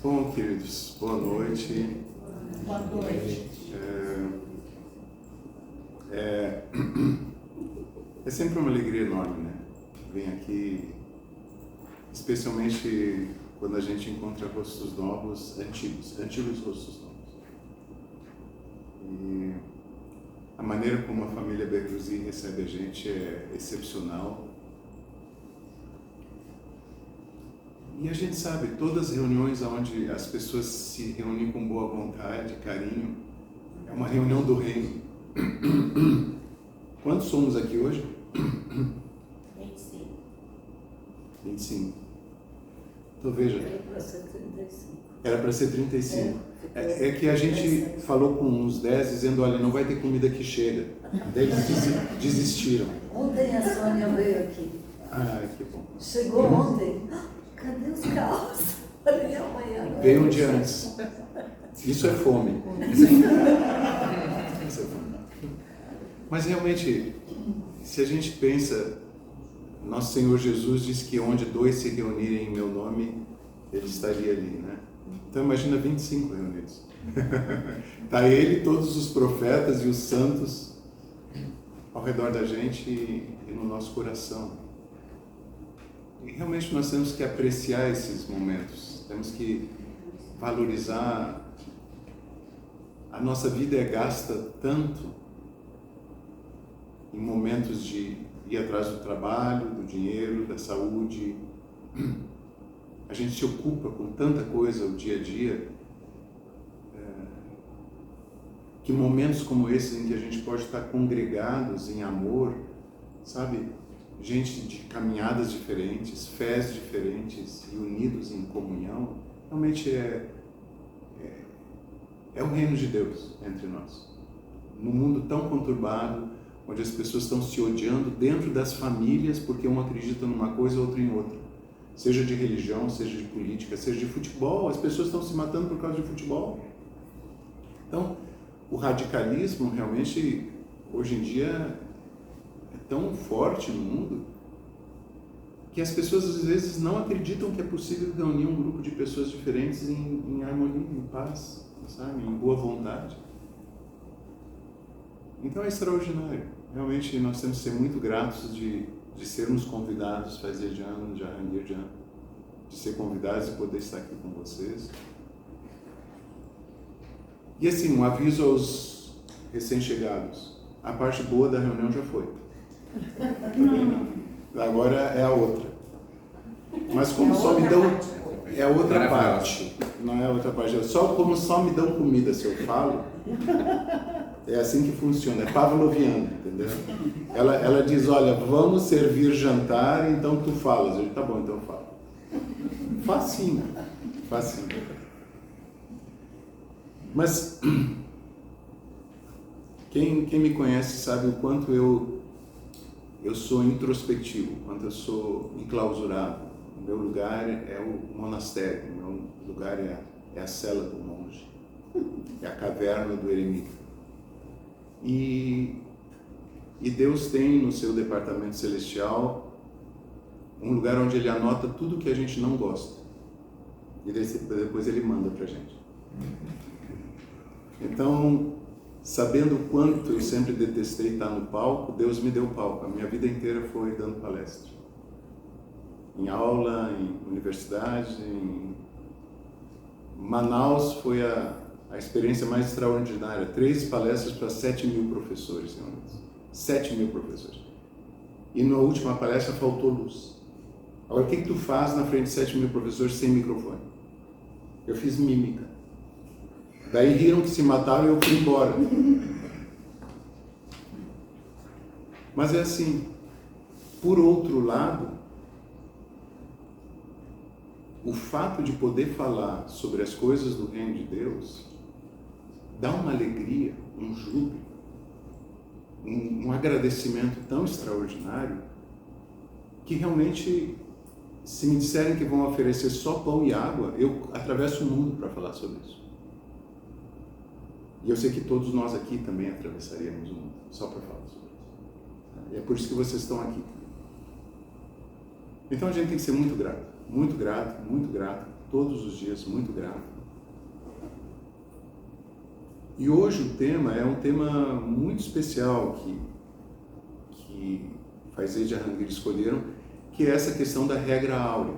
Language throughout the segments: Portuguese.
Bom, queridos, boa noite. Boa noite. É sempre uma alegria enorme, né? Vem aqui, especialmente quando a gente encontra rostos novos, antigos rostos novos. E a maneira como a família Berguzzi recebe a gente é excepcional. E a gente sabe, todas as reuniões onde as pessoas se reúnem com boa vontade, carinho, é uma reunião do reino. Quantos somos aqui hoje? 25. 25. Então veja. Era para ser 35. Era para ser 35. É que a gente falou com uns 10 dizendo, olha, não vai ter comida que chega. Daí eles desistiram. Ontem a Sônia veio aqui. Ah, que bom. Chegou ontem. Cadê os carros? Falei, amanhã. Veio um dia antes. Isso é fome. Isso é fome. Mas realmente, se a gente pensa, nosso Senhor Jesus disse que onde 2 se reunirem em meu nome, Ele estaria ali, né? Então imagina 25 reunidos. Está Ele, todos os profetas e os santos ao redor da gente e no nosso coração. E realmente nós temos que apreciar esses momentos, temos que valorizar. A nossa vida é gasta tanto em momentos de ir atrás do trabalho, do dinheiro, da saúde. A gente se ocupa com tanta coisa o dia a dia, que momentos como esses em que a gente pode estar congregados em amor, sabe? Gente de caminhadas diferentes, fés diferentes e unidos em comunhão, realmente é o reino de Deus entre nós. Num mundo tão conturbado, onde as pessoas estão se odiando dentro das famílias porque um acredita numa coisa e outro em outra. Seja de religião, seja de política, seja de futebol, as pessoas estão se matando por causa de futebol. Então, o radicalismo realmente, hoje em dia, é tão forte no mundo que as pessoas às vezes não acreditam que é possível reunir um grupo de pessoas diferentes em harmonia, em paz, sabe? Em boa vontade. Então é extraordinário. Realmente nós temos que ser muito gratos de sermos convidados, fazer de ano, de ser convidados e poder estar aqui com vocês. E assim, um aviso aos recém-chegados. A parte boa da reunião já foi. Agora é a outra. Mas como só me dão... É a outra parte. Não é a outra parte. Como só me dão comida se eu falo, é assim que funciona. É pavloviano, entendeu? Ela diz, olha, vamos servir jantar, então tu falas. Eu digo, tá bom, então eu falo. Facinho. Mas quem me conhece sabe o quanto eu sou introspectivo, o quanto eu sou enclausurado. O meu lugar é o monastério, o meu lugar é a cela do monge, é a caverna do eremita. E Deus tem no seu departamento celestial um lugar onde Ele anota tudo que a gente não gosta. E depois Ele manda pra gente. Então, sabendo o quanto eu sempre detestei estar no palco, Deus me deu palco. A minha vida inteira foi dando palestra. Em aula, em universidade, em Manaus foi a experiência mais extraordinária. 3 palestras para 7.000 professores. 7.000 professores. E na última palestra faltou luz. Agora, o que tu faz na frente de 7.000 professores sem microfone? Eu fiz mímica. Daí riram que se mataram e eu fui embora. Mas é assim, por outro lado, o fato de poder falar sobre as coisas do reino de Deus dá uma alegria, um júbilo, um agradecimento tão extraordinário que realmente, se me disserem que vão oferecer só pão e água, eu atravesso o mundo para falar sobre isso. E eu sei que todos nós aqui também atravessaríamos o mundo, só para falar sobre isso. E é por isso que vocês estão aqui. Então a gente tem que ser muito grato, muito grato, muito grato todos os dias muito grato. E hoje o tema é um tema muito especial que Faisei e Jahangir escolheram, que é essa questão da regra áurea.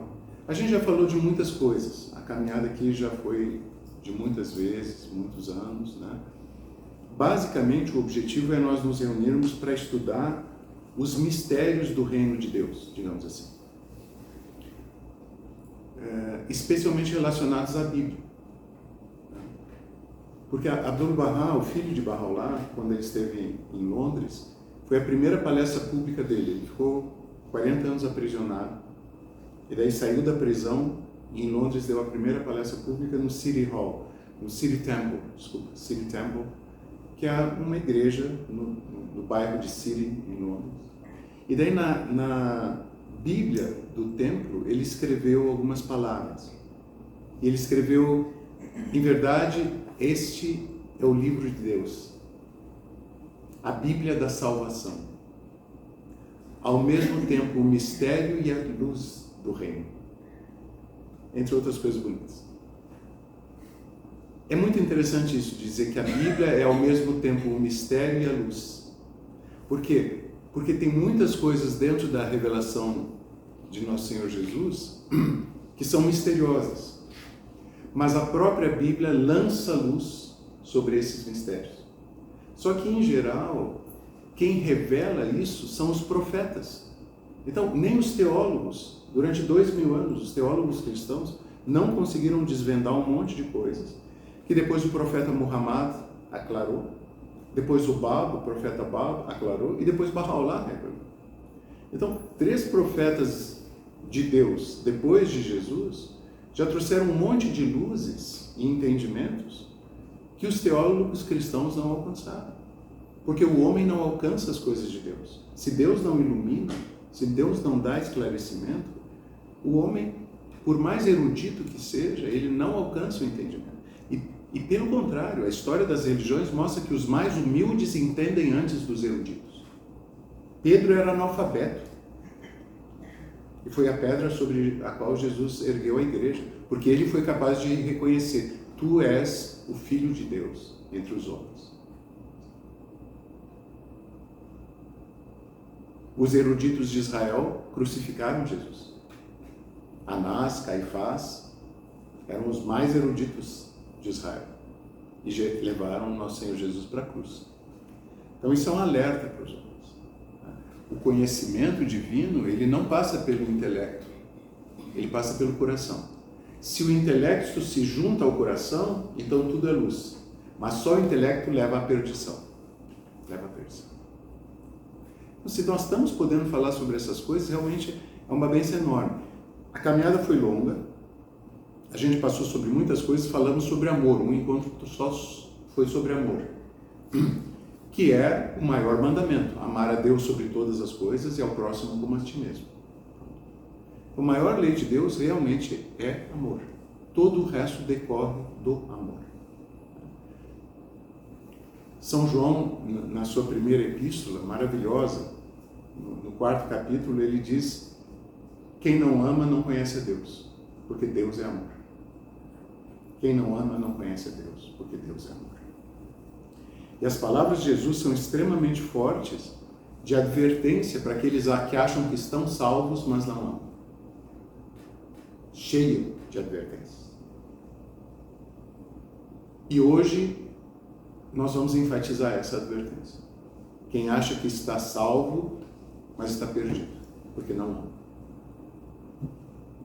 A gente já falou de muitas coisas, a caminhada aqui já foi de muitas vezes, muitos anos, né? Basicamente, o objetivo é nós nos reunirmos para estudar os mistérios do reino de Deus, digamos assim. Especialmente relacionados à Bíblia. Porque Abdul-Baha, o filho de Bahá'u'lláh, quando ele esteve em Londres, foi a primeira palestra pública dele. Ele ficou 40 anos aprisionado, e daí saiu da prisão e em Londres deu a primeira palestra pública no City Hall, no City Temple, que é uma igreja no bairro de City, em Londres. E daí na Bíblia do templo, ele escreveu algumas palavras. E ele escreveu, em verdade, este é o livro de Deus, a Bíblia da salvação. Ao mesmo tempo, o mistério e a luz do reino. Entre outras coisas bonitas. É muito interessante isso, dizer que a Bíblia é ao mesmo tempo o mistério e a luz. Por quê? Porque tem muitas coisas dentro da revelação de Nosso Senhor Jesus que são misteriosas. Mas a própria Bíblia lança luz sobre esses mistérios. Só que, em geral, quem revela isso são os profetas. Então, nem os teólogos, durante 2000 anos, os teólogos cristãos não conseguiram desvendar um monte de coisas que depois o profeta Muhammad aclarou, depois o profeta Bab aclarou, e depois Bahá'u'lláh revelou. Então, 3 profetas de Deus, depois de Jesus, já trouxeram um monte de luzes e entendimentos que os teólogos cristãos não alcançaram. Porque o homem não alcança as coisas de Deus. Se Deus não ilumina, se Deus não dá esclarecimento, o homem, por mais erudito que seja, ele não alcança o entendimento. E pelo contrário, a história das religiões mostra que os mais humildes entendem antes dos eruditos. Pedro era analfabeto. E foi a pedra sobre a qual Jesus ergueu a igreja. Porque ele foi capaz de reconhecer: tu és o Filho de Deus entre os homens. Os eruditos de Israel crucificaram Jesus. Anás, Caifás eram os mais eruditos de Israel e levaram Nosso Senhor Jesus para a cruz. Então isso é um alerta para os homens. O conhecimento divino, ele não passa pelo intelecto, ele passa pelo coração. Se o intelecto se junta ao coração, então tudo é luz. Mas só o intelecto leva à perdição. Leva à perdição. Então, se nós estamos podendo falar sobre essas coisas, realmente é uma bênção enorme. A caminhada foi longa, a gente passou sobre muitas coisas, falamos sobre amor. Um encontro só foi sobre amor, que é o maior mandamento: amar a Deus sobre todas as coisas e ao próximo como a ti mesmo. A maior lei de Deus realmente é amor. Todo o resto decorre do amor. São João, na sua primeira epístola, maravilhosa, no 4º capítulo, ele diz: quem não ama não conhece a Deus, porque Deus é amor. Quem não ama não conhece a Deus, porque Deus é amor. E as palavras de Jesus são extremamente fortes, de advertência para aqueles que acham que estão salvos, mas não amam. Cheio de advertências. E hoje nós vamos enfatizar essa advertência. Quem acha que está salvo, mas está perdido, porque não ama.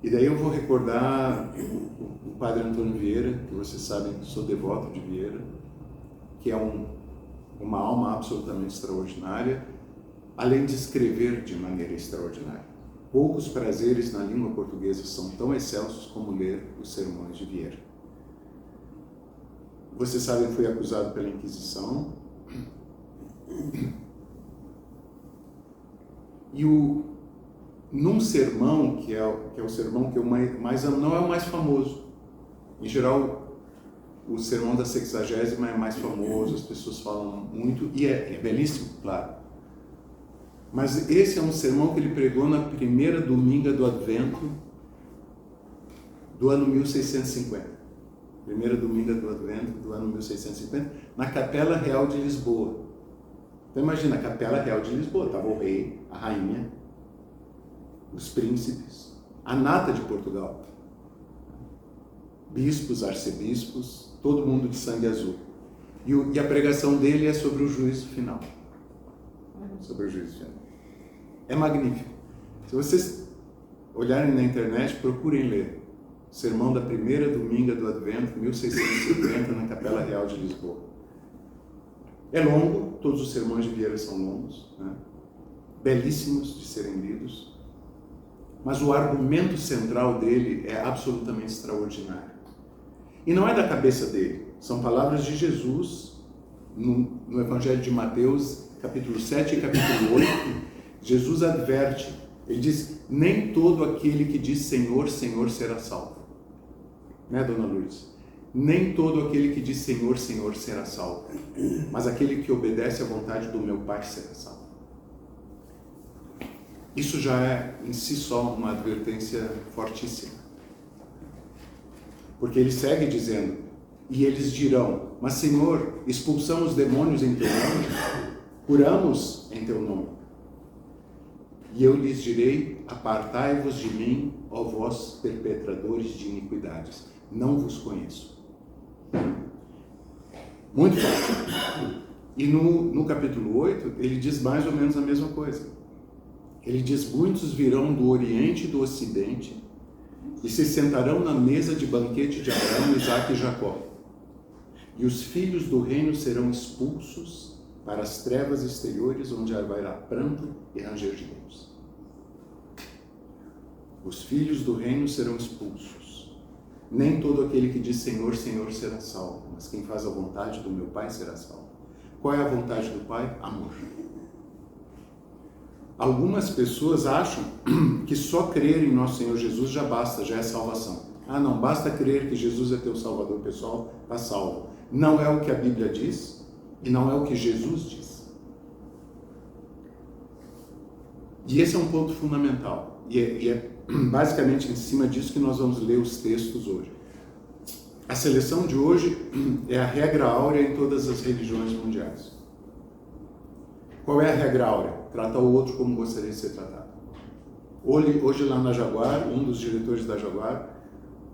E daí eu vou recordar o Padre Antônio Vieira, que vocês sabem que sou devoto de Vieira, que é uma alma absolutamente extraordinária, além de escrever de maneira extraordinária. Poucos prazeres na língua portuguesa são tão excelsos como ler os sermões de Vieira. Vocês sabem que foi acusado pela Inquisição. E num sermão, que é o sermão que eu mais amo, não é o mais famoso. Em geral, o sermão da 60ª é mais famoso, as pessoas falam muito, e é belíssimo, claro. Mas esse é um sermão que ele pregou na primeira dominga do Advento do ano 1650. Primeiro domingo do Advento do ano 1650, na Capela Real de Lisboa. Então imagina, a Capela Real de Lisboa, estava o rei, a rainha, os príncipes, a nata de Portugal, bispos, arcebispos, todo mundo de sangue azul. E a pregação dele é sobre o juízo final. Sobre o juízo final. É magnífico. Se vocês olharem na internet, procurem ler. Sermão da primeira dominga do Advento, 1650, na Capela Real de Lisboa. É longo, todos os sermões de Vieira são longos, né? Belíssimos de serem lidos, mas o argumento central dele é absolutamente extraordinário. E não é da cabeça dele, são palavras de Jesus no Evangelho de Mateus, capítulo 7 e capítulo 8. Jesus adverte, ele diz: nem todo aquele que diz Senhor, Senhor será salvo. Né, dona Luiz? Nem todo aquele que diz Senhor, Senhor será salvo, mas aquele que obedece à vontade do meu Pai será salvo. Isso já é em si só uma advertência fortíssima. Porque ele segue dizendo: e eles dirão, mas Senhor, expulsamos os demônios em teu nome, curamos em teu nome. E eu lhes direi: apartai-vos de mim, ó vós perpetradores de iniquidades, não vos conheço. Muito forte. E no capítulo 8, ele diz mais ou menos a mesma coisa. Ele diz: muitos virão do Oriente e do Ocidente e se sentarão na mesa de banquete de Abraão, Isaque e Jacó. E os filhos do reino serão expulsos para as trevas exteriores, onde haverá pranto e ranger de dentes. Os filhos do reino serão expulsos. Nem todo aquele que diz Senhor, Senhor será salvo, mas quem faz a vontade do meu Pai será salvo. Qual é a vontade do Pai? Amor. Algumas pessoas acham que só crer em nosso Senhor Jesus já basta, já é salvação. Ah, não, basta crer que Jesus é teu Salvador pessoal, está salvo. Não é o que a Bíblia diz e não é o que Jesus diz. E esse é um ponto fundamental. E é basicamente em cima disso que nós vamos ler os textos hoje. A seleção de hoje é a regra áurea em todas as religiões mundiais. Qual é a regra áurea? Trata o outro como gostaria de ser tratado. Hoje lá na Jaguar, um dos diretores da Jaguar,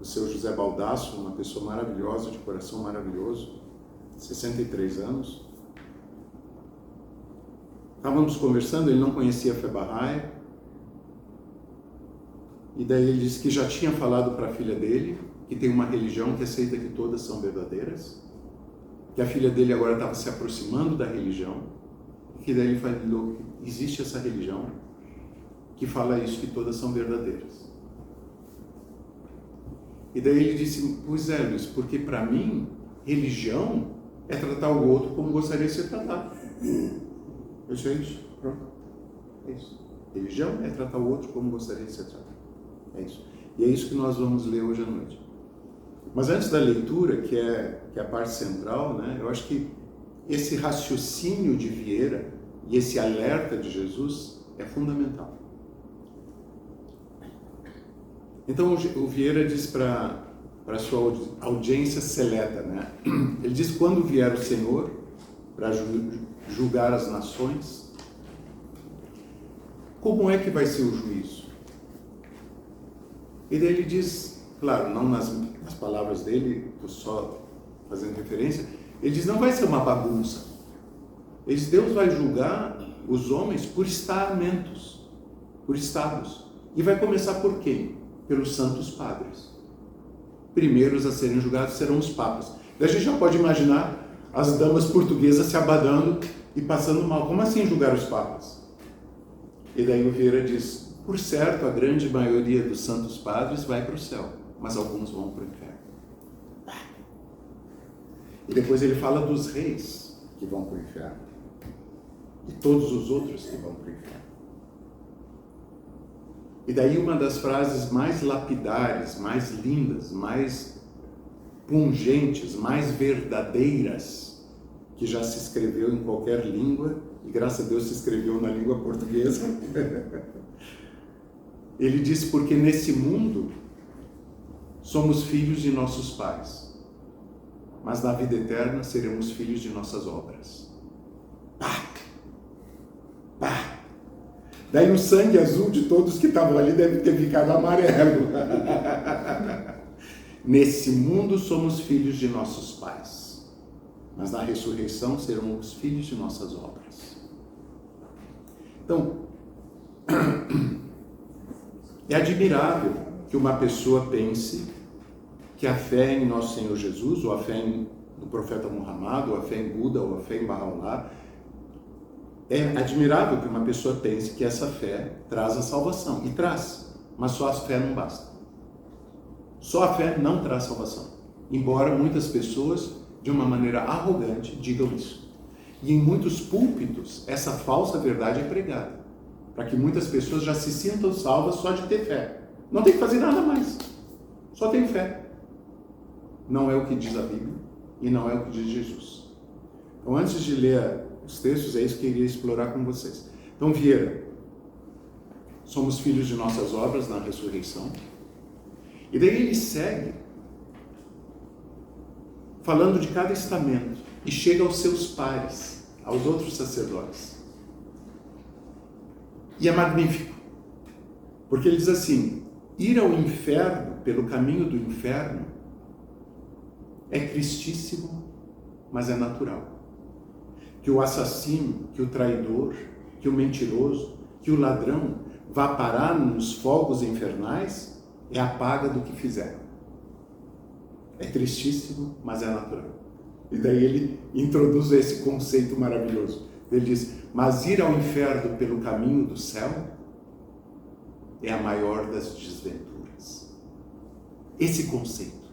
o seu José Baldasso, uma pessoa maravilhosa, de coração maravilhoso, 63 anos. Estávamos conversando, ele não conhecia a Fé Bahá'í, e daí ele disse que já tinha falado para a filha dele que tem uma religião que aceita que todas são verdadeiras, que a filha dele agora estava se aproximando da religião, e que daí ele falou que existe essa religião que fala isso, que todas são verdadeiras. E daí ele disse: pois é, Luiz, porque para mim, religião é tratar o outro como gostaria de ser tratado. Eu disse: é isso, pronto. É isso. Religião é tratar o outro como gostaria de ser tratado. É isso. E é isso que nós vamos ler hoje à noite. Mas antes da leitura, que é a parte central, né, eu acho que esse raciocínio de Vieira e esse alerta de Jesus é fundamental. Então o Vieira diz para a sua audiência seleta, né? Ele diz: quando vier o Senhor para julgar as nações, como é que vai ser o juízo? E daí ele diz, claro, não nas palavras dele, estou só fazendo referência, ele diz: não vai ser uma bagunça. Ele diz: Deus vai julgar os homens por estamentos, por estados. E vai começar por quem? Pelos santos padres. Primeiros a serem julgados serão os papas. Daí a gente já pode imaginar as damas portuguesas se abadando e passando mal. Como assim julgar os papas? E daí o Vieira diz: por certo, a grande maioria dos santos padres vai para o céu, mas alguns vão para o inferno. E depois ele fala dos reis que vão para o inferno e todos os outros que vão para o inferno. E daí uma das frases mais lapidares, mais lindas, mais pungentes, mais verdadeiras que já se escreveu em qualquer língua, e graças a Deus se escreveu na língua portuguesa. Ele diz: porque nesse mundo somos filhos de nossos pais, mas na vida eterna seremos filhos de nossas obras. Pá! Pá! Daí o sangue azul de todos que estavam ali deve ter ficado amarelo. Nesse mundo somos filhos de nossos pais, mas na ressurreição seremos filhos de nossas obras. Então, é admirável que uma pessoa pense que a fé em nosso Senhor Jesus, ou a fé no profeta Muhammad, ou a fé em Buda, ou a fé em Baha'u'lláh, é admirável que uma pessoa pense que essa fé traz a salvação. E traz, mas só a fé não basta. Só a fé não traz salvação. Embora muitas pessoas, de uma maneira arrogante, digam isso. E em muitos púlpitos, essa falsa verdade é pregada, para que muitas pessoas já se sintam salvas só de ter fé. Não tem que fazer nada mais. Só tem fé. Não é o que diz a Bíblia e não é o que diz Jesus. Então, antes de ler os textos, é isso que eu queria explorar com vocês. Então, Vieira, somos filhos de nossas obras na ressurreição. E daí ele segue falando de cada estamento e chega aos seus pares, aos outros sacerdotes. E é magnífico, porque ele diz assim: ir ao inferno, pelo caminho do inferno, é tristíssimo, mas é natural. Que o assassino, que o traidor, que o mentiroso, que o ladrão vá parar nos fogos infernais é a paga do que fizeram. É tristíssimo, mas é natural. E daí ele introduz esse conceito maravilhoso. Ele diz: mas ir ao inferno pelo caminho do céu é a maior das desventuras. Esse conceito,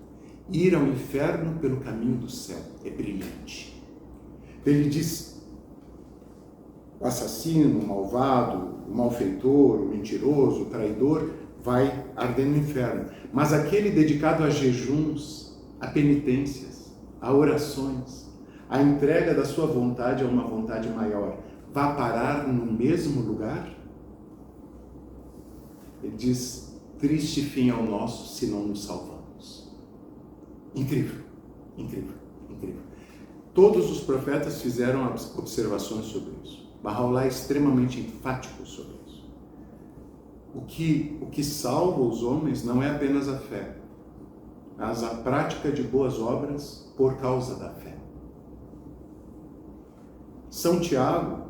ir ao inferno pelo caminho do céu, é brilhante. Ele diz: o assassino, o malvado, o malfeitor, o mentiroso, o traidor vai arder no inferno. Mas aquele dedicado a jejuns, a penitências, a orações, a entrega da sua vontade a uma vontade maior, vai parar no mesmo lugar? Ele diz: triste fim ao nosso se não nos salvamos. Incrível, incrível, incrível. Todos os profetas fizeram observações sobre isso. Baha'u'lláh é extremamente enfático sobre isso. O que salva os homens não é apenas a fé, mas a prática de boas obras por causa da fé. São Tiago,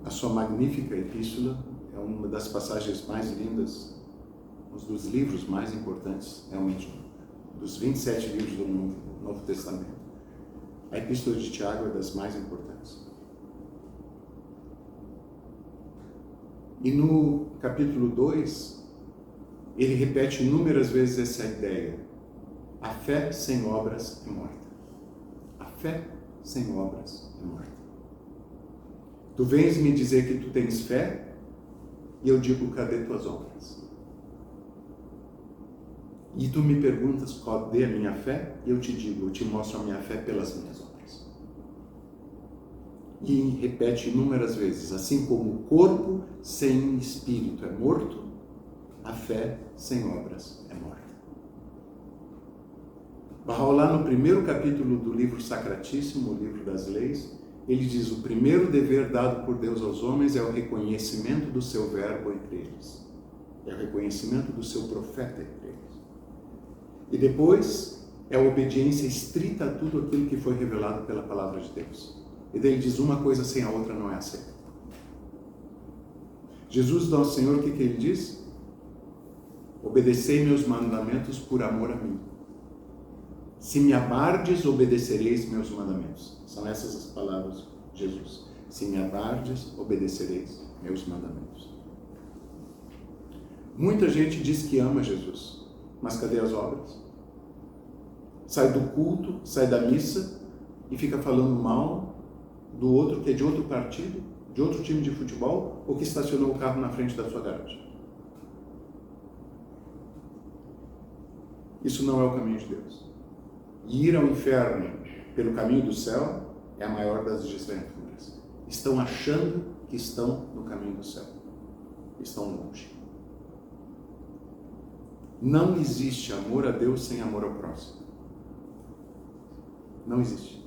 a sua magnífica epístola, é uma das passagens mais lindas, um dos livros mais importantes, realmente, dos 27 livros do Novo Testamento. A epístola de Tiago é das mais importantes. E no capítulo 2, ele repete inúmeras vezes essa ideia. A fé sem obras é morta. A fé sem obras é morta. Tu vens me dizer que tu tens fé, e eu digo: cadê tuas obras? E tu me perguntas: cadê a minha fé? E eu te digo: eu te mostro a minha fé pelas minhas obras. E repete inúmeras vezes: assim como o corpo sem espírito é morto, a fé sem obras é morta. Baha'u'lláh, no primeiro capítulo do livro Sacratíssimo, o livro das leis, ele diz: o primeiro dever dado por Deus aos homens é o reconhecimento do seu verbo entre eles. É o reconhecimento do seu profeta entre eles. E depois é a obediência estrita a tudo aquilo que foi revelado pela palavra de Deus. E daí ele diz: uma coisa sem a outra não é aceita. Jesus, nosso Senhor, o que ele diz? Obedecei meus mandamentos por amor a mim. Se me amardes, obedecereis meus mandamentos. São essas as palavras de Jesus. Se me amardes, obedecereis meus mandamentos. Muita gente diz que ama Jesus, mas cadê as obras? Sai do culto, sai da missa e fica falando mal do outro que é de outro partido, de outro time de futebol, ou que estacionou o carro na frente da sua garagem. Isso não é o caminho de Deus. E ir ao inferno pelo caminho do céu é a maior das desventuras. Estão achando que estão no caminho do céu. Estão longe. Não existe amor a Deus sem amor ao próximo. Não existe.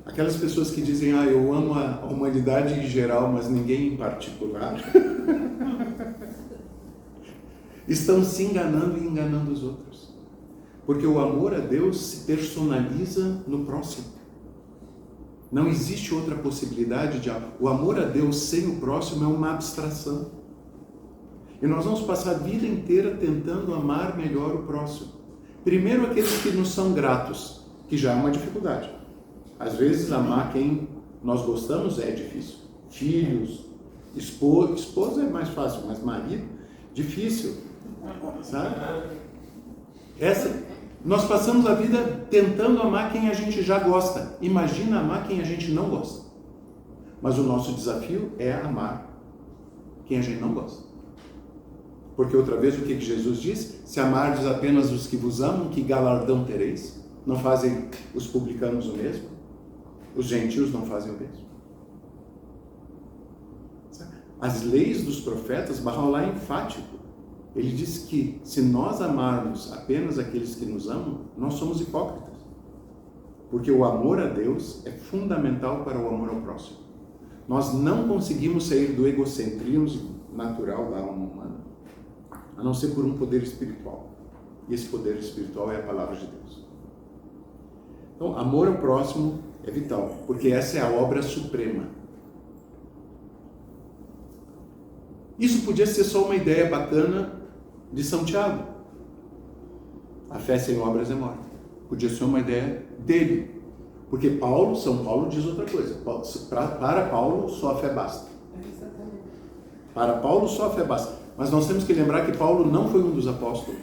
Aquelas pessoas que dizem, eu amo a humanidade em geral, mas ninguém em particular, estão se enganando e enganando os outros. Porque o amor a Deus se personaliza no próximo. Não existe outra possibilidade de... O amor a Deus sem o próximo é uma abstração. E nós vamos passar a vida inteira tentando amar melhor o próximo. Primeiro aqueles que nos são gratos, que já é uma dificuldade. Às vezes amar quem nós gostamos é difícil. Filhos, esposa é mais fácil, mas marido, difícil. Sabe? Nós passamos a vida tentando amar quem a gente já gosta. Imagina amar quem a gente não gosta. Mas o nosso desafio é amar quem a gente não gosta. Porque outra vez o que Jesus diz? Se amardes apenas os que vos amam, que galardão tereis? Não fazem os publicanos o mesmo? Os gentios não fazem o mesmo? As leis dos profetas, Bahá'u'lláh é enfático. Ele diz que se nós amarmos apenas aqueles que nos amam, nós somos hipócritas. Porque o amor a Deus é fundamental para o amor ao próximo. Nós não conseguimos sair do egocentrismo natural da alma humana, a não ser por um poder espiritual. E esse poder espiritual é a palavra de Deus. Então, amor ao próximo é vital, porque essa é a obra suprema. Isso podia ser só uma ideia bacana de São Tiago. A fé sem obras é morta. Podia ser uma ideia dele. Porque São Paulo diz outra coisa. Para Paulo, só a fé basta. Para Paulo, só a fé basta. Mas nós temos que lembrar que Paulo não foi um dos apóstolos.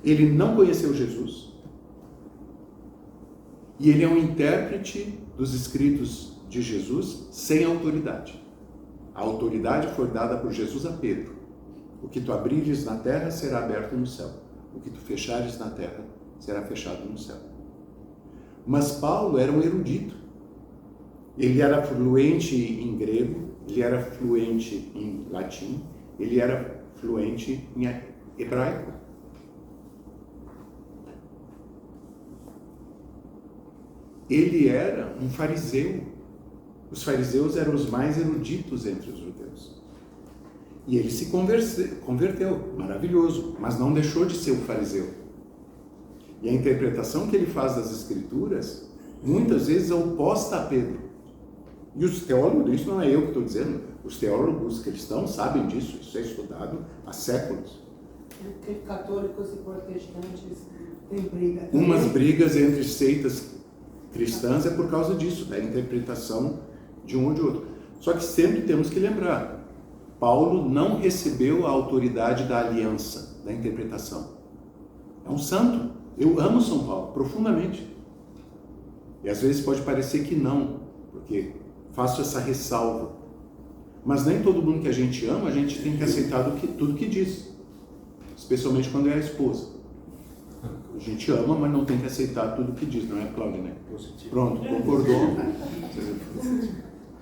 Ele não conheceu Jesus. E ele é um intérprete dos escritos de Jesus sem autoridade. A autoridade foi dada por Jesus a Pedro. O que tu abrires na terra será aberto no céu. O que tu fechares na terra será fechado no céu. Mas Paulo era um erudito. Ele era fluente em grego, ele era fluente em latim, ele era fluente em hebraico. Ele era um fariseu. Os fariseus eram os mais eruditos entre os judeus. E ele se converteu, maravilhoso, mas não deixou de ser um fariseu. E a interpretação que ele faz das Escrituras, muitas vezes é oposta a Pedro. E os teólogos, isso não é eu que estou dizendo, os teólogos cristãos sabem disso, isso é estudado há séculos. Porque católicos e protestantes têm briga. Umas brigas entre seitas cristãs é por causa disso, da interpretação de um ou de outro. Só que sempre temos que lembrar, Paulo não recebeu a autoridade da aliança, da interpretação. É um santo. Eu amo São Paulo profundamente. E às vezes pode parecer que não, porque faço essa ressalva. Mas nem todo mundo que a gente ama, a gente tem que aceitar tudo que diz. Especialmente quando é a esposa. A gente ama, mas não tem que aceitar tudo que diz, não é, Claudinei? Pronto, concordou.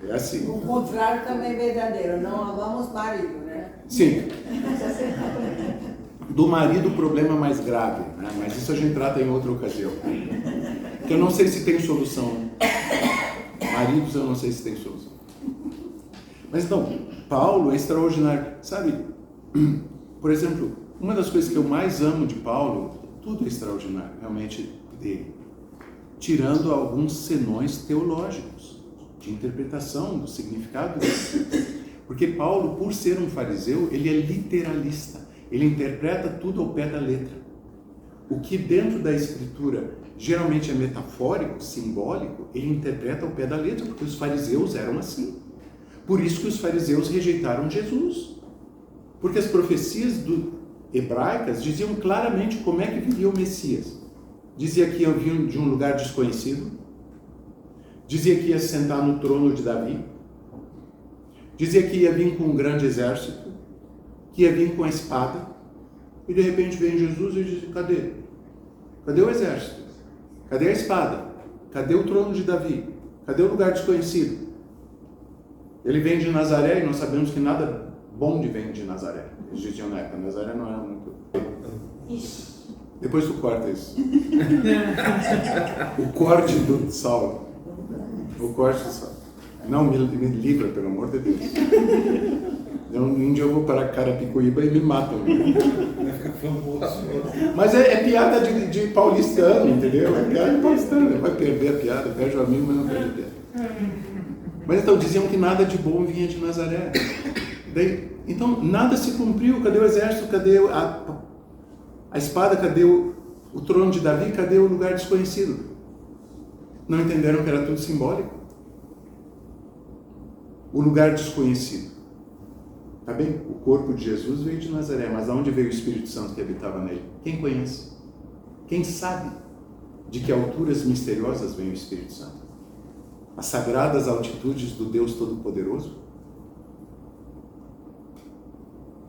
É assim. O contrário também é verdadeiro, não amamos marido, né? Sim. Do marido o problema é mais grave, né? Mas isso a gente trata em outra ocasião. Porque eu não sei se tem solução. Maridos eu não sei se tem solução. Mas então, Paulo é extraordinário. Sabe, por exemplo, uma das coisas que eu mais amo de Paulo, tudo é extraordinário, realmente, dele. Tirando alguns senões teológicos, de interpretação do significado dele. Porque Paulo, por ser um fariseu, ele é literalista. Ele interpreta tudo ao pé da letra. O que dentro da Escritura geralmente é metafórico, simbólico, ele interpreta ao pé da letra, porque os fariseus eram assim. Por isso que os fariseus rejeitaram Jesus. Porque as profecias hebraicas diziam claramente como é que viria o Messias. Dizia que ia vir de um lugar desconhecido. Dizia que ia sentar no trono de Davi. Dizia que ia vir com um grande exército. Que ia vir com a espada. E de repente vem Jesus e diz, cadê? Cadê o exército? Cadê a espada? Cadê o trono de Davi? Cadê o lugar desconhecido? Ele vem de Nazaré e nós sabemos que nada bom vem de Nazaré. eles diziam na época, Nazaré não era muito... Ixi. Depois tu corta isso. O corte do sal. O corte do sal. Não, me livra, pelo amor de Deus. Um dia eu vou para Carapicuíba e me matam. Vai ficar famoso. Mas é piada de paulistano, entendeu? É piada de paulistano. Vai perder a piada, perde o amigo, mas não perde a piada. Mas então diziam que nada de bom vinha de Nazaré. Então nada se cumpriu. Cadê o exército? Cadê a espada? Cadê o trono de Davi? Cadê o lugar desconhecido? Não entenderam que era tudo simbólico? O lugar desconhecido. Tá bem? O corpo de Jesus veio de Nazaré, mas de onde veio o Espírito Santo que habitava nele? Quem conhece? Quem sabe de que alturas misteriosas vem o Espírito Santo? As sagradas altitudes do Deus Todo-Poderoso?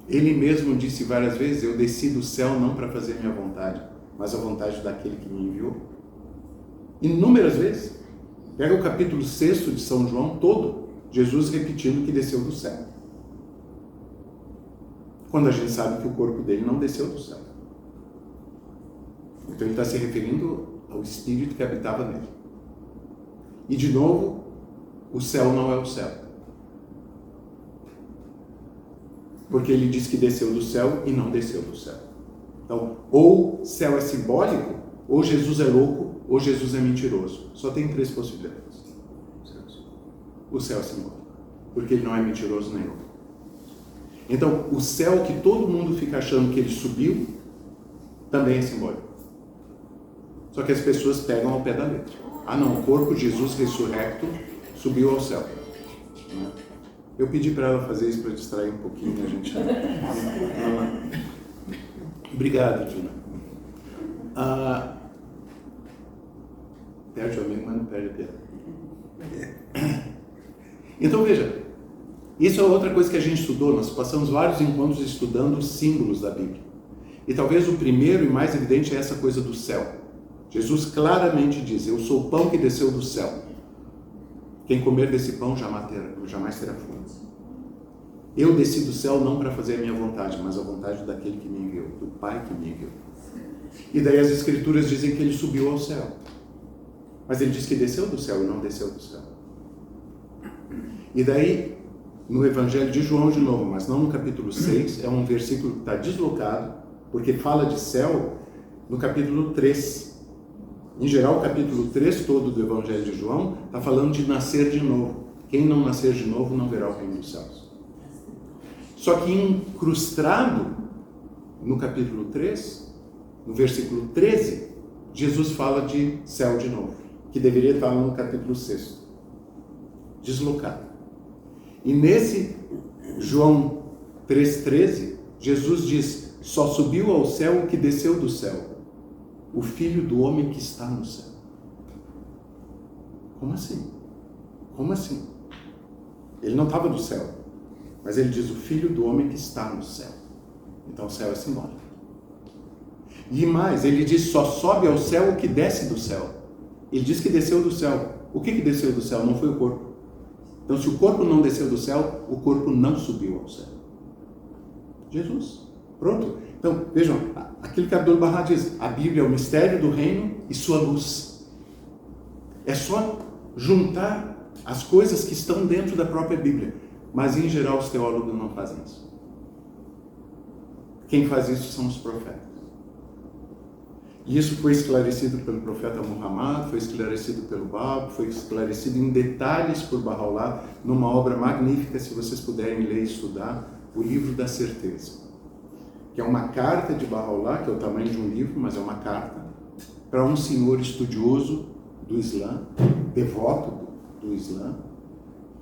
Ele mesmo disse várias vezes, eu desci do céu não para fazer minha vontade, mas a vontade daquele que me enviou. Inúmeras vezes. Pega o capítulo 6 de São João todo, Jesus repetindo que desceu do céu. Quando a gente sabe que o corpo dele não desceu do céu. Então ele está se referindo ao Espírito que habitava nele. E de novo, o céu não é o céu. Porque ele diz que desceu do céu e não desceu do céu. Então, ou céu é simbólico, ou Jesus é louco, ou Jesus é mentiroso. Só tem 3 possibilidades. O céu é simbólico, porque ele não é mentiroso nem louco. Então, o céu que todo mundo fica achando que ele subiu, também é simbólico. Só que as pessoas pegam ao pé da letra. Ah não, o corpo de Jesus ressurrecto subiu ao céu. Eu pedi para ela fazer isso para distrair um pouquinho a gente. Obrigado, Dina. Perde o amigo, mas não perde a piada. Então veja, isso é outra coisa que a gente estudou. Nós passamos vários encontros estudando os símbolos da Bíblia. E talvez o primeiro e mais evidente é essa coisa do céu. Jesus claramente diz, eu sou o pão que desceu do céu. Quem comer desse pão jamais terá fome. Eu desci do céu não para fazer a minha vontade, mas a vontade daquele que me enviou, do Pai que me enviou. E daí as Escrituras dizem que ele subiu ao céu. Mas ele diz que desceu do céu e não desceu do céu. E daí, no Evangelho de João de novo, mas não no capítulo 6, é um versículo que está deslocado, porque fala de céu no capítulo 3. Em geral, o capítulo 3 todo do Evangelho de João está falando de nascer de novo. Quem não nascer de novo não verá o reino dos céus. Só que incrustado no capítulo 3, no versículo 13, Jesus fala de céu de novo, que deveria estar no capítulo 6. Deslocado. E nesse João 3,13, Jesus diz, só subiu ao céu o que desceu do céu, o Filho do homem que está no céu. Como assim? Como assim? Ele não estava no céu, mas ele diz o Filho do homem que está no céu. Então o céu é simbólico. E mais, ele diz só sobe ao céu o que desce do céu. Ele diz que desceu do céu. O que desceu do céu? Não foi o corpo. Então se o corpo não desceu do céu, o corpo não subiu ao céu. Jesus. Pronto. Então, vejam, aquilo que Abdul Bahá diz, a Bíblia é o mistério do reino e sua luz. É só juntar as coisas que estão dentro da própria Bíblia. Mas, em geral, os teólogos não fazem isso. Quem faz isso são os profetas. E isso foi esclarecido pelo profeta Muhammad, foi esclarecido pelo Bab, foi esclarecido em detalhes por Bahá'u'lláh, numa obra magnífica, se vocês puderem ler e estudar, o Livro da Certeza. Que é uma carta de Bahá'u'lláh, que é o tamanho de um livro, mas é uma carta, para um senhor estudioso do Islã, devoto do Islã,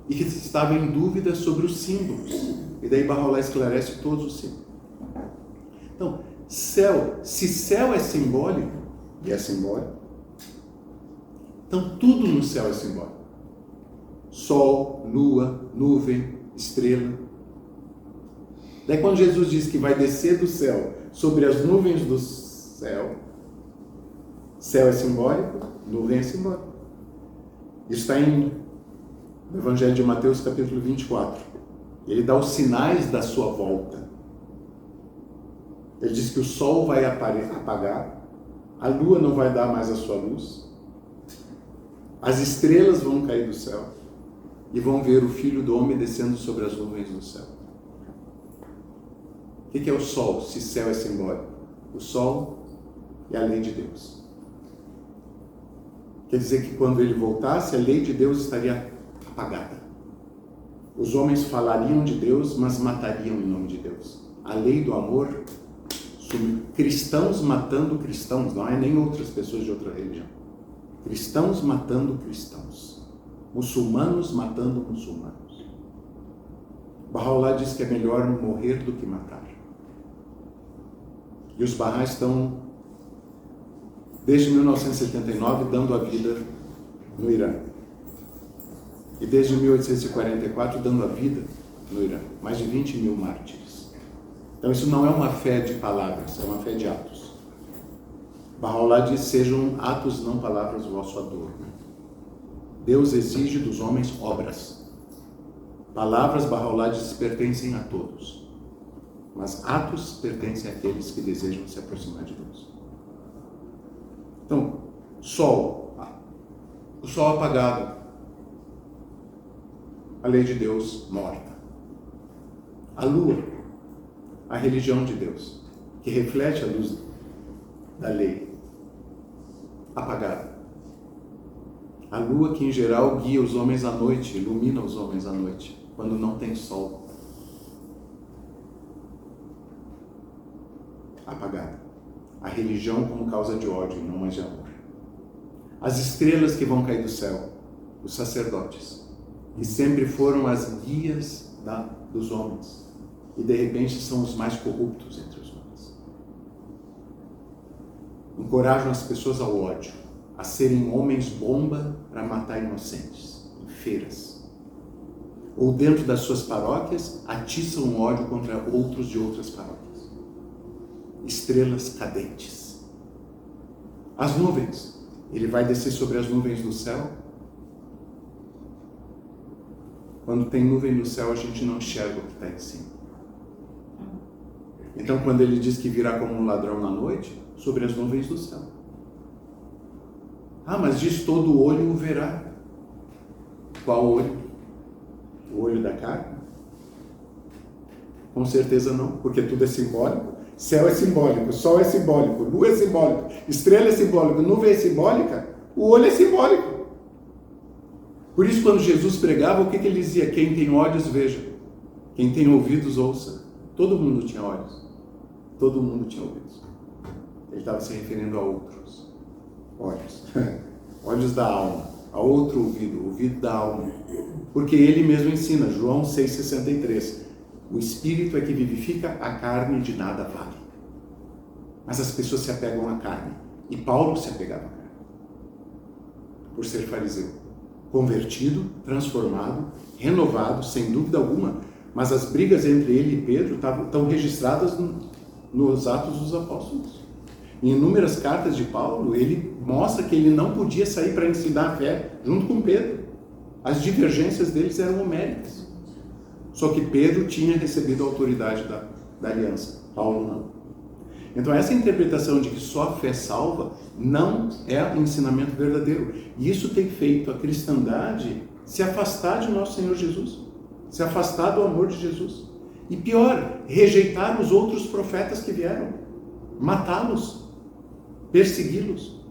e que estava em dúvida sobre os símbolos. E daí Bahá'u'lláh esclarece todos os símbolos. Então, céu, se céu é simbólico, e é simbólico, então tudo no céu é simbólico. Sol, lua, nuvem, estrela. Daí quando Jesus diz que vai descer do céu sobre as nuvens do céu, céu é simbólico, nuvem é simbólico. Isso está no Evangelho de Mateus capítulo 24. Ele dá os sinais da sua volta. Ele diz que o sol vai apagar, a lua não vai dar mais a sua luz, as estrelas vão cair do céu e vão ver o Filho do Homem descendo sobre as nuvens do céu. O que é o sol, se céu é simbólico? O sol é a lei de Deus. Quer dizer que quando ele voltasse, a lei de Deus estaria apagada. Os homens falariam de Deus, mas matariam em nome de Deus. A lei do amor, cristãos matando cristãos, não é nem outras pessoas de outra religião. Cristãos matando cristãos. Muçulmanos matando muçulmanos. Bahá'u'lláh diz que é melhor morrer do que matar. E os Baha'is estão, desde 1979, dando a vida no Irã. E desde 1844, dando a vida no Irã. Mais de 20 mil mártires. Então isso não é uma fé de palavras, é uma fé de atos. Bahá'u'lláh diz: sejam atos, não palavras, o vosso adorno. Deus exige dos homens obras. Palavras, Bahá'u'lláh diz, pertencem a todos. Mas atos pertencem àqueles que desejam se aproximar de Deus. Então, sol. O sol apagado. A lei de Deus morta. A lua. A religião de Deus, que reflete a luz da lei. Apagada. A lua que, em geral, guia os homens à noite, ilumina os homens à noite, quando não tem sol. Apagada. A religião como causa de ódio, não mais de amor. As estrelas que vão cair do céu, os sacerdotes, que sempre foram as guias dos homens, e de repente são os mais corruptos entre os homens. Encorajam as pessoas ao ódio, a serem homens bomba para matar inocentes, em feiras. Ou dentro das suas paróquias, atiçam o ódio contra outros de outras paróquias. Estrelas cadentes. As nuvens. Ele vai descer sobre as nuvens do céu. Quando tem nuvem no céu, a gente não enxerga o que está em cima. Então, quando ele diz que virá como um ladrão na noite, sobre as nuvens do céu. Ah, mas diz todo olho o verá. Qual olho? O olho da carne? Com certeza não, porque tudo é simbólico. Céu é simbólico, sol é simbólico, lua é simbólico, estrela é simbólica, nuvem é simbólica, o olho é simbólico. Por isso, quando Jesus pregava, o que ele dizia? Quem tem olhos, veja. Quem tem ouvidos, ouça. Todo mundo tinha olhos. Todo mundo tinha ouvidos. Ele estava se referindo a outros olhos. Olhos da alma. A outro ouvido, ouvido da alma. Porque ele mesmo ensina, João 6,63. O Espírito é que vivifica, a carne de nada vale. Mas as pessoas se apegam à carne. E Paulo se apegava à carne. Por ser fariseu. Convertido, transformado, renovado, sem dúvida alguma. Mas as brigas entre ele e Pedro estão registradas nos Atos dos Apóstolos. Em inúmeras cartas de Paulo, ele mostra que ele não podia sair para ensinar a fé junto com Pedro. As divergências deles eram homéricas. Só que Pedro tinha recebido a autoridade da aliança, Paulo não. Então essa interpretação de que só a fé salva não é o ensinamento verdadeiro. E isso tem feito a cristandade se afastar de nosso Senhor Jesus, se afastar do amor de Jesus. E pior, rejeitar os outros profetas que vieram, matá-los, persegui-los,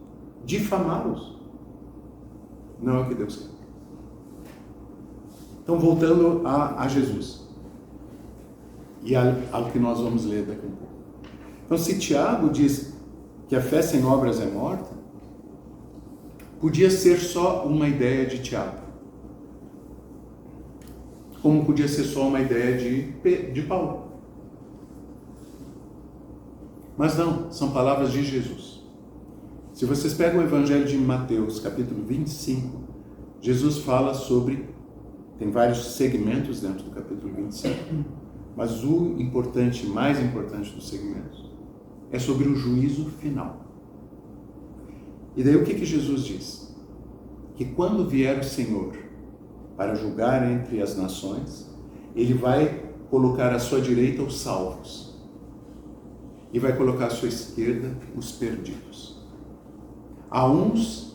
difamá-los. Não é o que Deus quer. Então, voltando a Jesus e ao que nós vamos ler daqui a pouco. Então, se Tiago diz que a fé sem obras é morta, podia ser só uma ideia de Tiago, como podia ser só uma ideia de Paulo. Mas não, são palavras de Jesus. Se vocês pegam o Evangelho de Mateus, capítulo 25, Jesus fala sobre... Tem vários segmentos dentro do capítulo 25, mas o importante, mais importante dos segmentos, é sobre o juízo final. E daí o que Jesus diz? Que quando vier o Senhor para julgar entre as nações, Ele vai colocar à sua direita os salvos. e vai colocar à sua esquerda os perdidos. A uns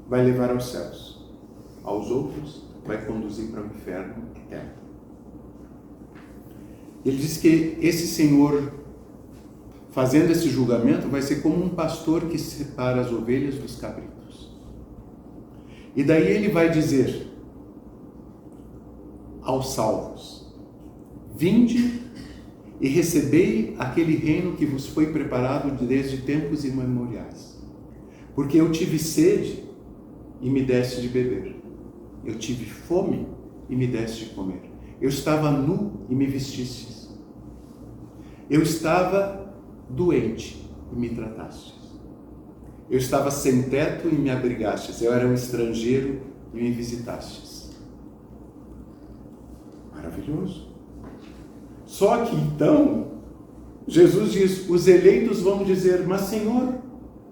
vai levar aos céus, aos outros vai conduzir para o inferno eterno. Ele diz que esse Senhor, fazendo esse julgamento, vai ser como um pastor que separa as ovelhas dos cabritos. E daí ele vai dizer aos salvos: vinde e recebei aquele reino que vos foi preparado desde tempos imemoriais. Porque eu tive sede e me deste de beber. Eu tive fome e me deste de comer. Eu estava nu e me vestistes. Eu estava doente e me tratastes. Eu estava sem teto e me abrigastes. Eu era um estrangeiro e me visitastes. Maravilhoso. Só que então, Jesus diz, os eleitos vão dizer: mas Senhor,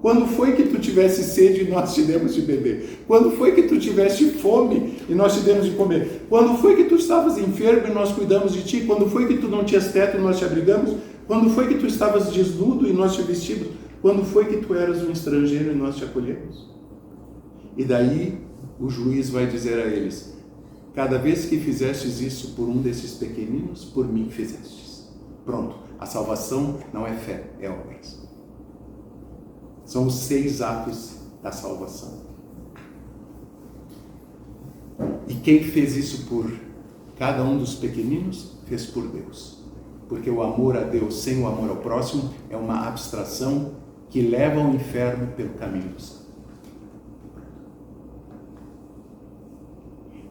quando foi que tu tivesse sede e nós te demos de beber? Quando foi que tu tiveste fome e nós te demos de comer? Quando foi que tu estavas enfermo e nós cuidamos de ti? Quando foi que tu não tinhas teto e nós te abrigamos? Quando foi que tu estavas desnudo e nós te vestimos? Quando foi que tu eras um estrangeiro e nós te acolhemos? E daí o juiz vai dizer a eles: cada vez que fizestes isso por um desses pequeninos, por mim fizestes. Pronto, a salvação não é fé, é obras. São os 6 atos da salvação. E quem fez isso por cada um dos pequeninos, fez por Deus. Porque o amor a Deus sem o amor ao próximo é uma abstração que leva ao inferno pelo caminho do céu.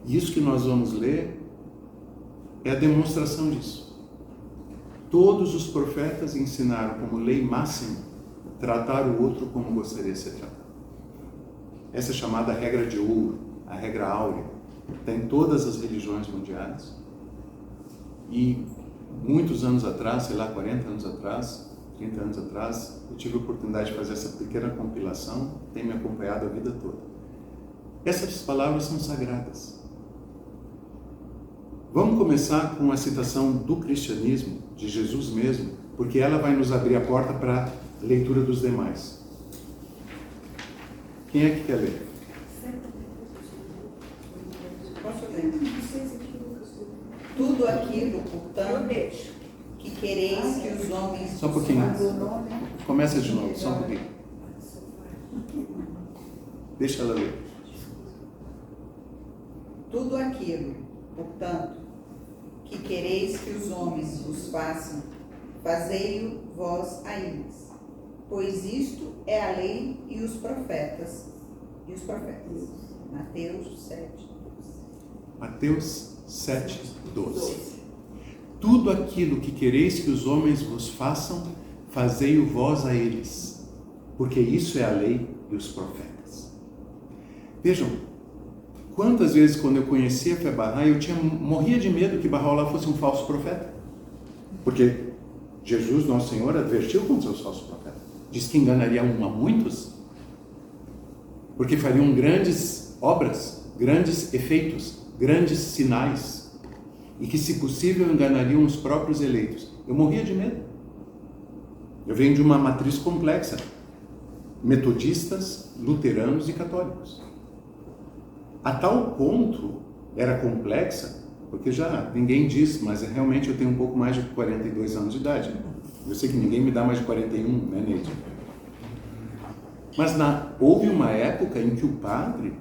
E isso que nós vamos ler é a demonstração disso. Todos os profetas ensinaram como lei máxima tratar o outro como gostaria de ser tratado. Essa é chamada regra de ouro, a regra áurea. Tem em todas as religiões mundiais. E muitos anos atrás, sei lá, 40 anos atrás, 30 anos atrás, eu tive a oportunidade de fazer essa pequena compilação, tem me acompanhado a vida toda. Essas palavras são sagradas. Vamos começar com a citação do cristianismo, de Jesus mesmo, porque ela vai nos abrir a porta para a leitura dos demais. Quem é que quer ler? Posso ler? Tudo aquilo, portanto, que quereis que os homens... Só um pouquinho. Começa de novo, só um pouquinho. Deixa ela ler. Tudo aquilo, portanto, que quereis que os homens vos façam, fazei-o vós a eles. Pois isto é a lei e os profetas. Mateus 7. Mateus 7, 12. Tudo aquilo que quereis que os homens vos façam, fazei-o vós a eles, porque isso é a lei e os profetas. Vejam, quantas vezes quando eu conhecia a fé Bahá'í, eu morria de medo que Bahá'u'lláh fosse um falso profeta. Porque Jesus, nosso Senhor, advertiu contra os falsos profetas. Diz que enganariam a muitos, porque fariam grandes obras, grandes efeitos, grandes sinais, e que, se possível, enganariam os próprios eleitos. Eu morria de medo. Eu venho de uma matriz complexa: metodistas, luteranos e católicos. A tal ponto era complexa, porque já ninguém diz, mas realmente eu tenho um pouco mais de 42 anos de idade. Eu sei que ninguém me dá mais de 41, né, Neide? Mas houve uma época em que o padre,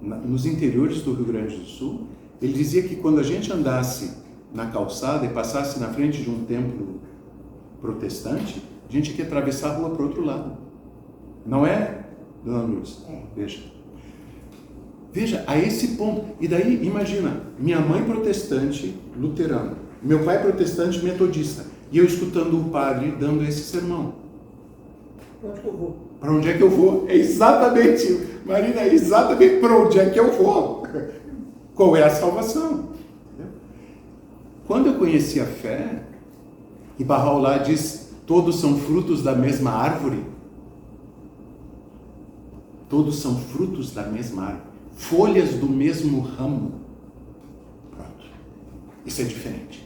nos interiores do Rio Grande do Sul, ele dizia que quando a gente andasse na calçada e passasse na frente de um templo protestante, a gente tinha que atravessar a rua para o outro lado. Não é, dona Lourdes? Veja, a esse ponto. E daí, imagina, minha mãe protestante, luterana, meu pai protestante, metodista, e eu escutando o padre dando esse sermão. Para onde que eu vou? Para onde é que eu vou? É exatamente, Marina, é exatamente para onde é que eu vou. Qual é a salvação? Quando eu conheci a fé, e Bahá'u'lláh diz, todos são frutos da mesma árvore. Todos são frutos da mesma árvore. Folhas do mesmo ramo. Pronto. Isso é diferente.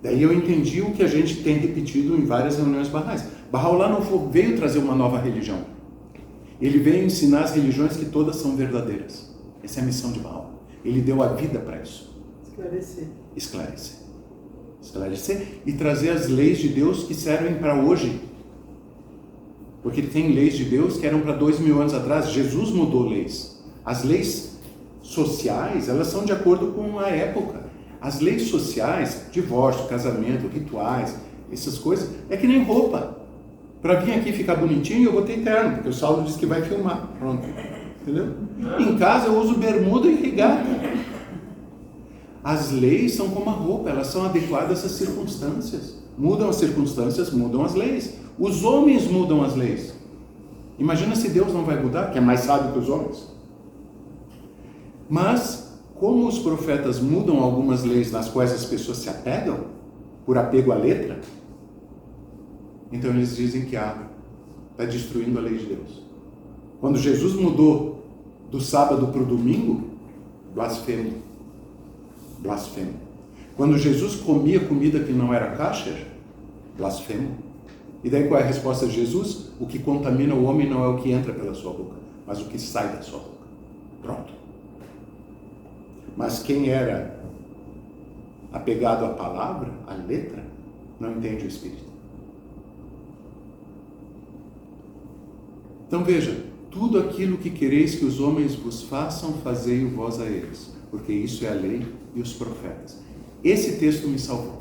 Daí eu entendi o que a gente tem repetido em várias reuniões barrais. Bahá'u'lláh não veio trazer uma nova religião. Ele veio ensinar as religiões que todas são verdadeiras. Essa é a missão de Bahá'u'lláh. Ele deu a vida para isso. Esclarecer e trazer as leis de Deus que servem para hoje. Porque tem leis de Deus que eram para 2000 anos atrás. Jesus mudou leis. As leis sociais, elas são de acordo com a época. As leis sociais, divórcio, casamento, rituais, essas coisas, é que nem roupa. Para vir aqui ficar bonitinho, eu vou ter terno, porque o Saulo disse que vai filmar. Pronto. Entendeu? Em casa eu uso bermuda e regata. As leis são como a roupa, elas são adequadas às circunstâncias. Mudam as circunstâncias, mudam as leis. Os homens mudam as leis. Imagina se Deus não vai mudar, que é mais sábio que os homens. Mas, como os profetas mudam algumas leis nas quais as pessoas se apegam, por apego à letra, então eles dizem que está destruindo a lei de Deus. Quando Jesus mudou do sábado para o domingo, blasfêmia. Blasfêmia. Quando Jesus comia comida que não era kosher, blasfêmia. E daí qual é a resposta de Jesus? O que contamina o homem não é o que entra pela sua boca, mas o que sai da sua boca. Pronto. Mas quem era apegado à palavra, à letra, não entende o Espírito. Então veja, tudo aquilo que quereis que os homens vos façam, fazei-o vós a eles, porque isso é a lei e os profetas. Esse texto me salvou,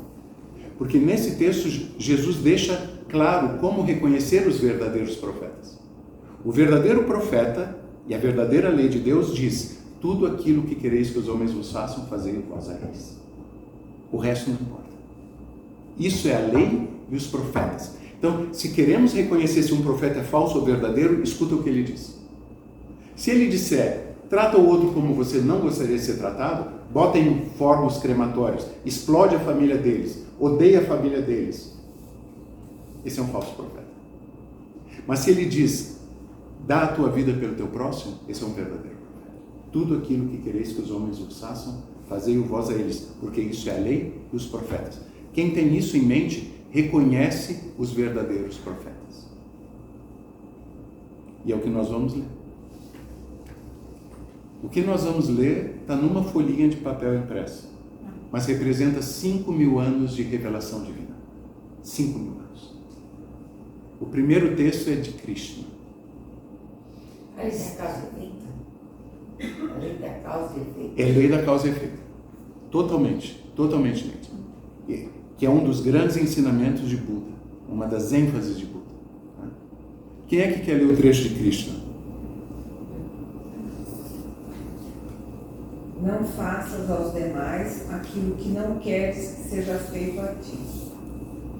porque nesse texto Jesus deixa claro como reconhecer os verdadeiros profetas. O verdadeiro profeta e a verdadeira lei de Deus diz: tudo aquilo que quereis que os homens vos façam, fazei-o vós a eles. O resto não importa. Isso é a lei e os profetas. Então, se queremos reconhecer se um profeta é falso ou verdadeiro, escuta o que ele diz. Se ele disser, trata o outro como você não gostaria de ser tratado, bota em fornos crematórios, explode a família deles, odeia a família deles, esse é um falso profeta. Mas se ele diz, dá a tua vida pelo teu próximo, esse é um verdadeiro profeta. Tudo aquilo que quereis que os homens vos façam, fazei-o vós a eles, porque isso é a lei e os profetas. Quem tem isso em mente, reconhece os verdadeiros profetas. E é o que nós vamos ler. O que nós vamos ler está numa folhinha de papel impressa, mas representa 5.000 anos de revelação divina. 5.000 anos. O primeiro texto é de Krishna. A lei da causa e efeito. A lei da causa e efeito. É a lei da causa e efeito. Totalmente. Que é um dos grandes ensinamentos de Buda. Uma das ênfases de Buda. Quem é que quer ler o trecho de Krishna? Não faças aos demais aquilo que não queres que seja feito a ti.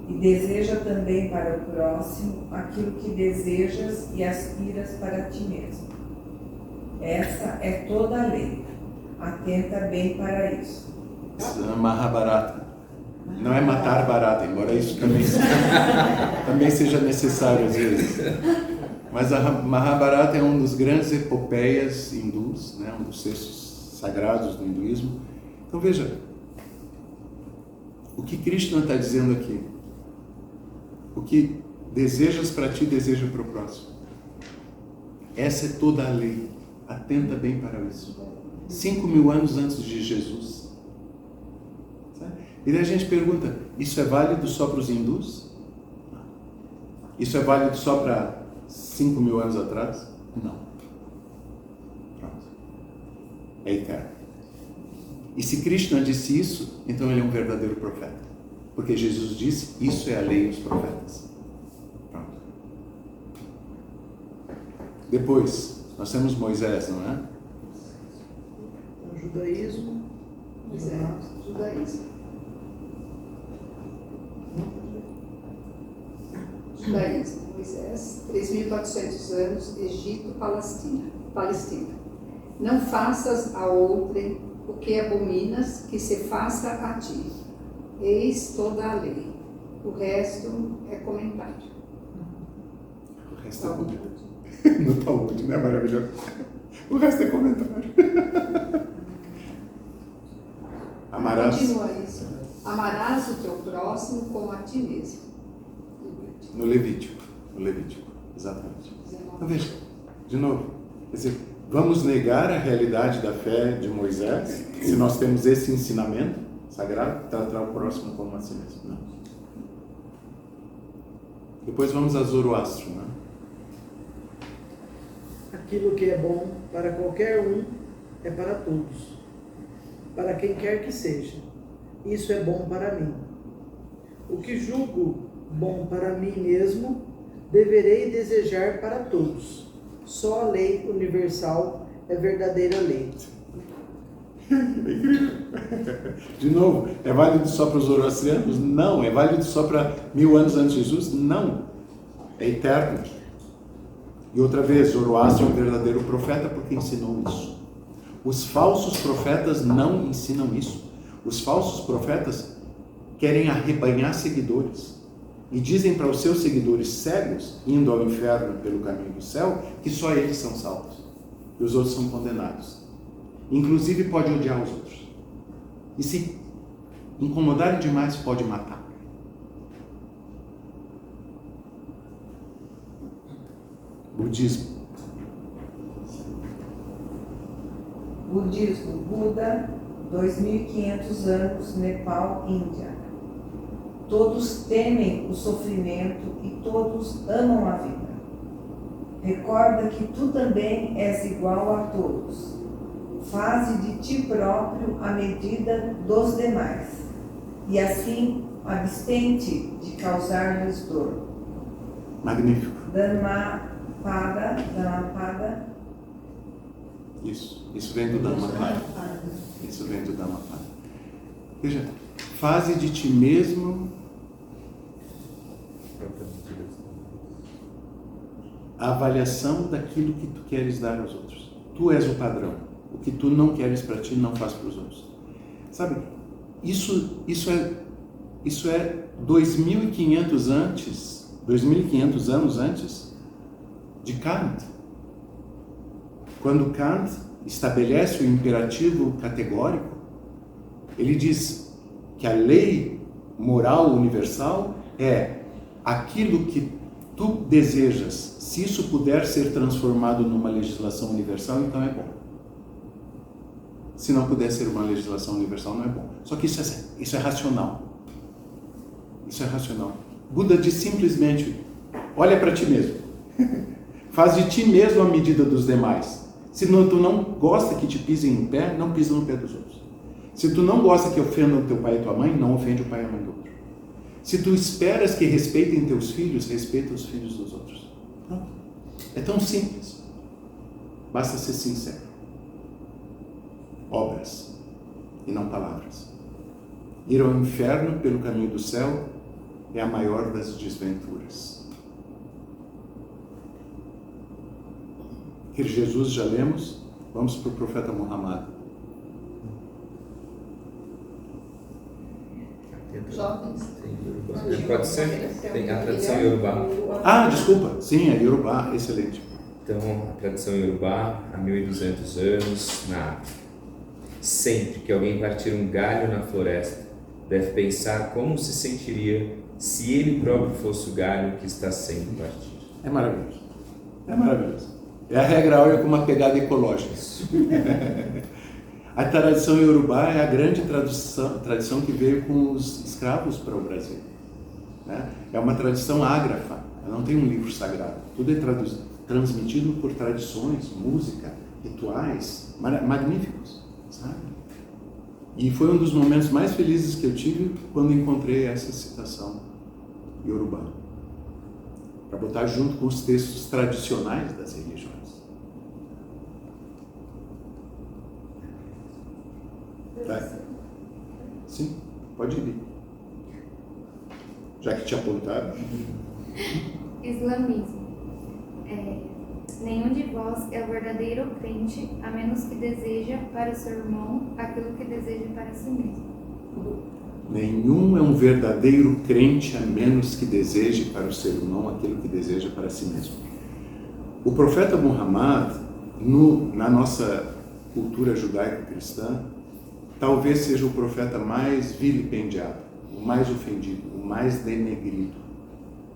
E deseja também para o próximo aquilo que desejas e aspiras para ti mesmo. Essa é toda a lei. Atenta bem para isso. Mahabharata. Não é matar barata, embora isso também seja necessário às vezes. Mas a Mahabharata é um dos grandes epopeias hindus, né? Um dos textos sagrados do hinduísmo. Então veja, o que Krishna está dizendo aqui? O que desejas para ti, deseja para o próximo. Essa é toda a lei. Atenta bem para isso. 5.000 anos antes de Jesus. E daí a gente pergunta, isso é válido só para os hindus? Isso é válido só para 5.000 anos atrás? Não. Pronto. É eterno. E se Krishna disse isso, então ele é um verdadeiro profeta. Porque Jesus disse, isso é a lei dos profetas. Pronto. Depois, nós temos Moisés, não é? O judaísmo, Moisés, 3.400 anos, Egito, Palestina. Não faças a outrem o que abominas, que se faça a ti. Eis toda a lei. O resto é comentário. O resto é comentário. No Talmud, né? Maravilhoso. O resto é comentário. Amarás. Continua isso. Amarás o teu próximo como a ti mesmo. No Levítico, exatamente. Então veja, de novo, quer dizer, vamos negar a realidade da fé de Moisés se nós temos esse ensinamento sagrado, tratar o próximo como a si mesmo? Não. Depois vamos a Zoroastro, né? Aquilo que é bom para qualquer um é para todos, para quem quer que seja. Isso é bom para mim. O que julgo bom para mim mesmo, deverei desejar para todos. Só a lei universal é verdadeira lei. De novo, é válido só para os zoroastrianos? Não. É válido só para 1000 anos antes de Jesus? Não. É eterno. E outra vez, Zoroastro é um verdadeiro profeta porque ensinou isso. Os falsos profetas não ensinam isso. Os falsos profetas querem arrebanhar seguidores. E dizem para os seus seguidores cegos, indo ao inferno pelo caminho do céu, que só eles são salvos. E os outros são condenados. Inclusive pode odiar os outros. E se incomodarem demais, pode matar. Budismo. Budismo, Buda, 2500 anos, Nepal, Índia. Todos temem o sofrimento e todos amam a vida. Recorda que tu também és igual a todos. Faze de ti próprio a medida dos demais, e assim abstente de causar-lhes dor. Magnífico. Dhammapada. Isso vem do Dhammapada. Isso vem do Dhammapada. Veja, faze de ti mesmo a avaliação daquilo que tu queres dar aos outros. Tu és o padrão. O que tu não queres para ti, não faz para os outros. Sabe, isso é 2500 anos antes de Kant. Quando Kant estabelece o imperativo categórico, ele diz que a lei moral universal é aquilo que tu desejas. Se isso puder ser transformado numa legislação universal, então é bom. Se não puder ser uma legislação universal, não é bom. Só que isso é racional. Isso é racional. Buda diz simplesmente, olha para ti mesmo. Faz de ti mesmo a medida dos demais. Se tu não gosta que te pisem no pé, não pisa no pé dos outros. Se tu não gosta que ofendam o teu pai e tua mãe, não ofende o pai e a mãe do outro. Se tu esperas que respeitem teus filhos, respeita os filhos dos outros. Pronto. É tão simples. Basta ser sincero. Obras e não palavras. Ir ao inferno pelo caminho do céu é a maior das desventuras. Que Jesus já lemos, vamos para o profeta Muhammad. Jovens. Pode ser? Tem a tradição Yorubá. Ah, desculpa. Sim, é Yorubá. Excelente. Então, a tradição Yorubá, há 1200 anos, na África. Sempre que alguém partir um galho na floresta, deve pensar como se sentiria se ele próprio fosse o galho que está sendo partido. É maravilhoso. É maravilhoso. É a regra áurea com uma pegada ecológica. A tradição Yorubá é a grande tradição que veio com os escravos para o Brasil. Né? É uma tradição ágrafa, ela não tem um livro sagrado. Tudo é transmitido por tradições, música, rituais magníficos. Sabe? E foi um dos momentos mais felizes que eu tive quando encontrei essa citação Yorubá, para botar junto com os textos tradicionais das religiões. Tá? Sim, pode ir. Já que te apontaram. Islamismo. Nenhum de vós é o verdadeiro crente, a menos que deseja para o seu irmão aquilo que deseja para si mesmo. Nenhum é um verdadeiro crente, a menos que deseje para o seu irmão aquilo que deseja para si mesmo. O profeta Muhammad, na nossa cultura judaico-cristã, talvez seja o profeta mais vilipendiado, o mais ofendido, o mais denegrido.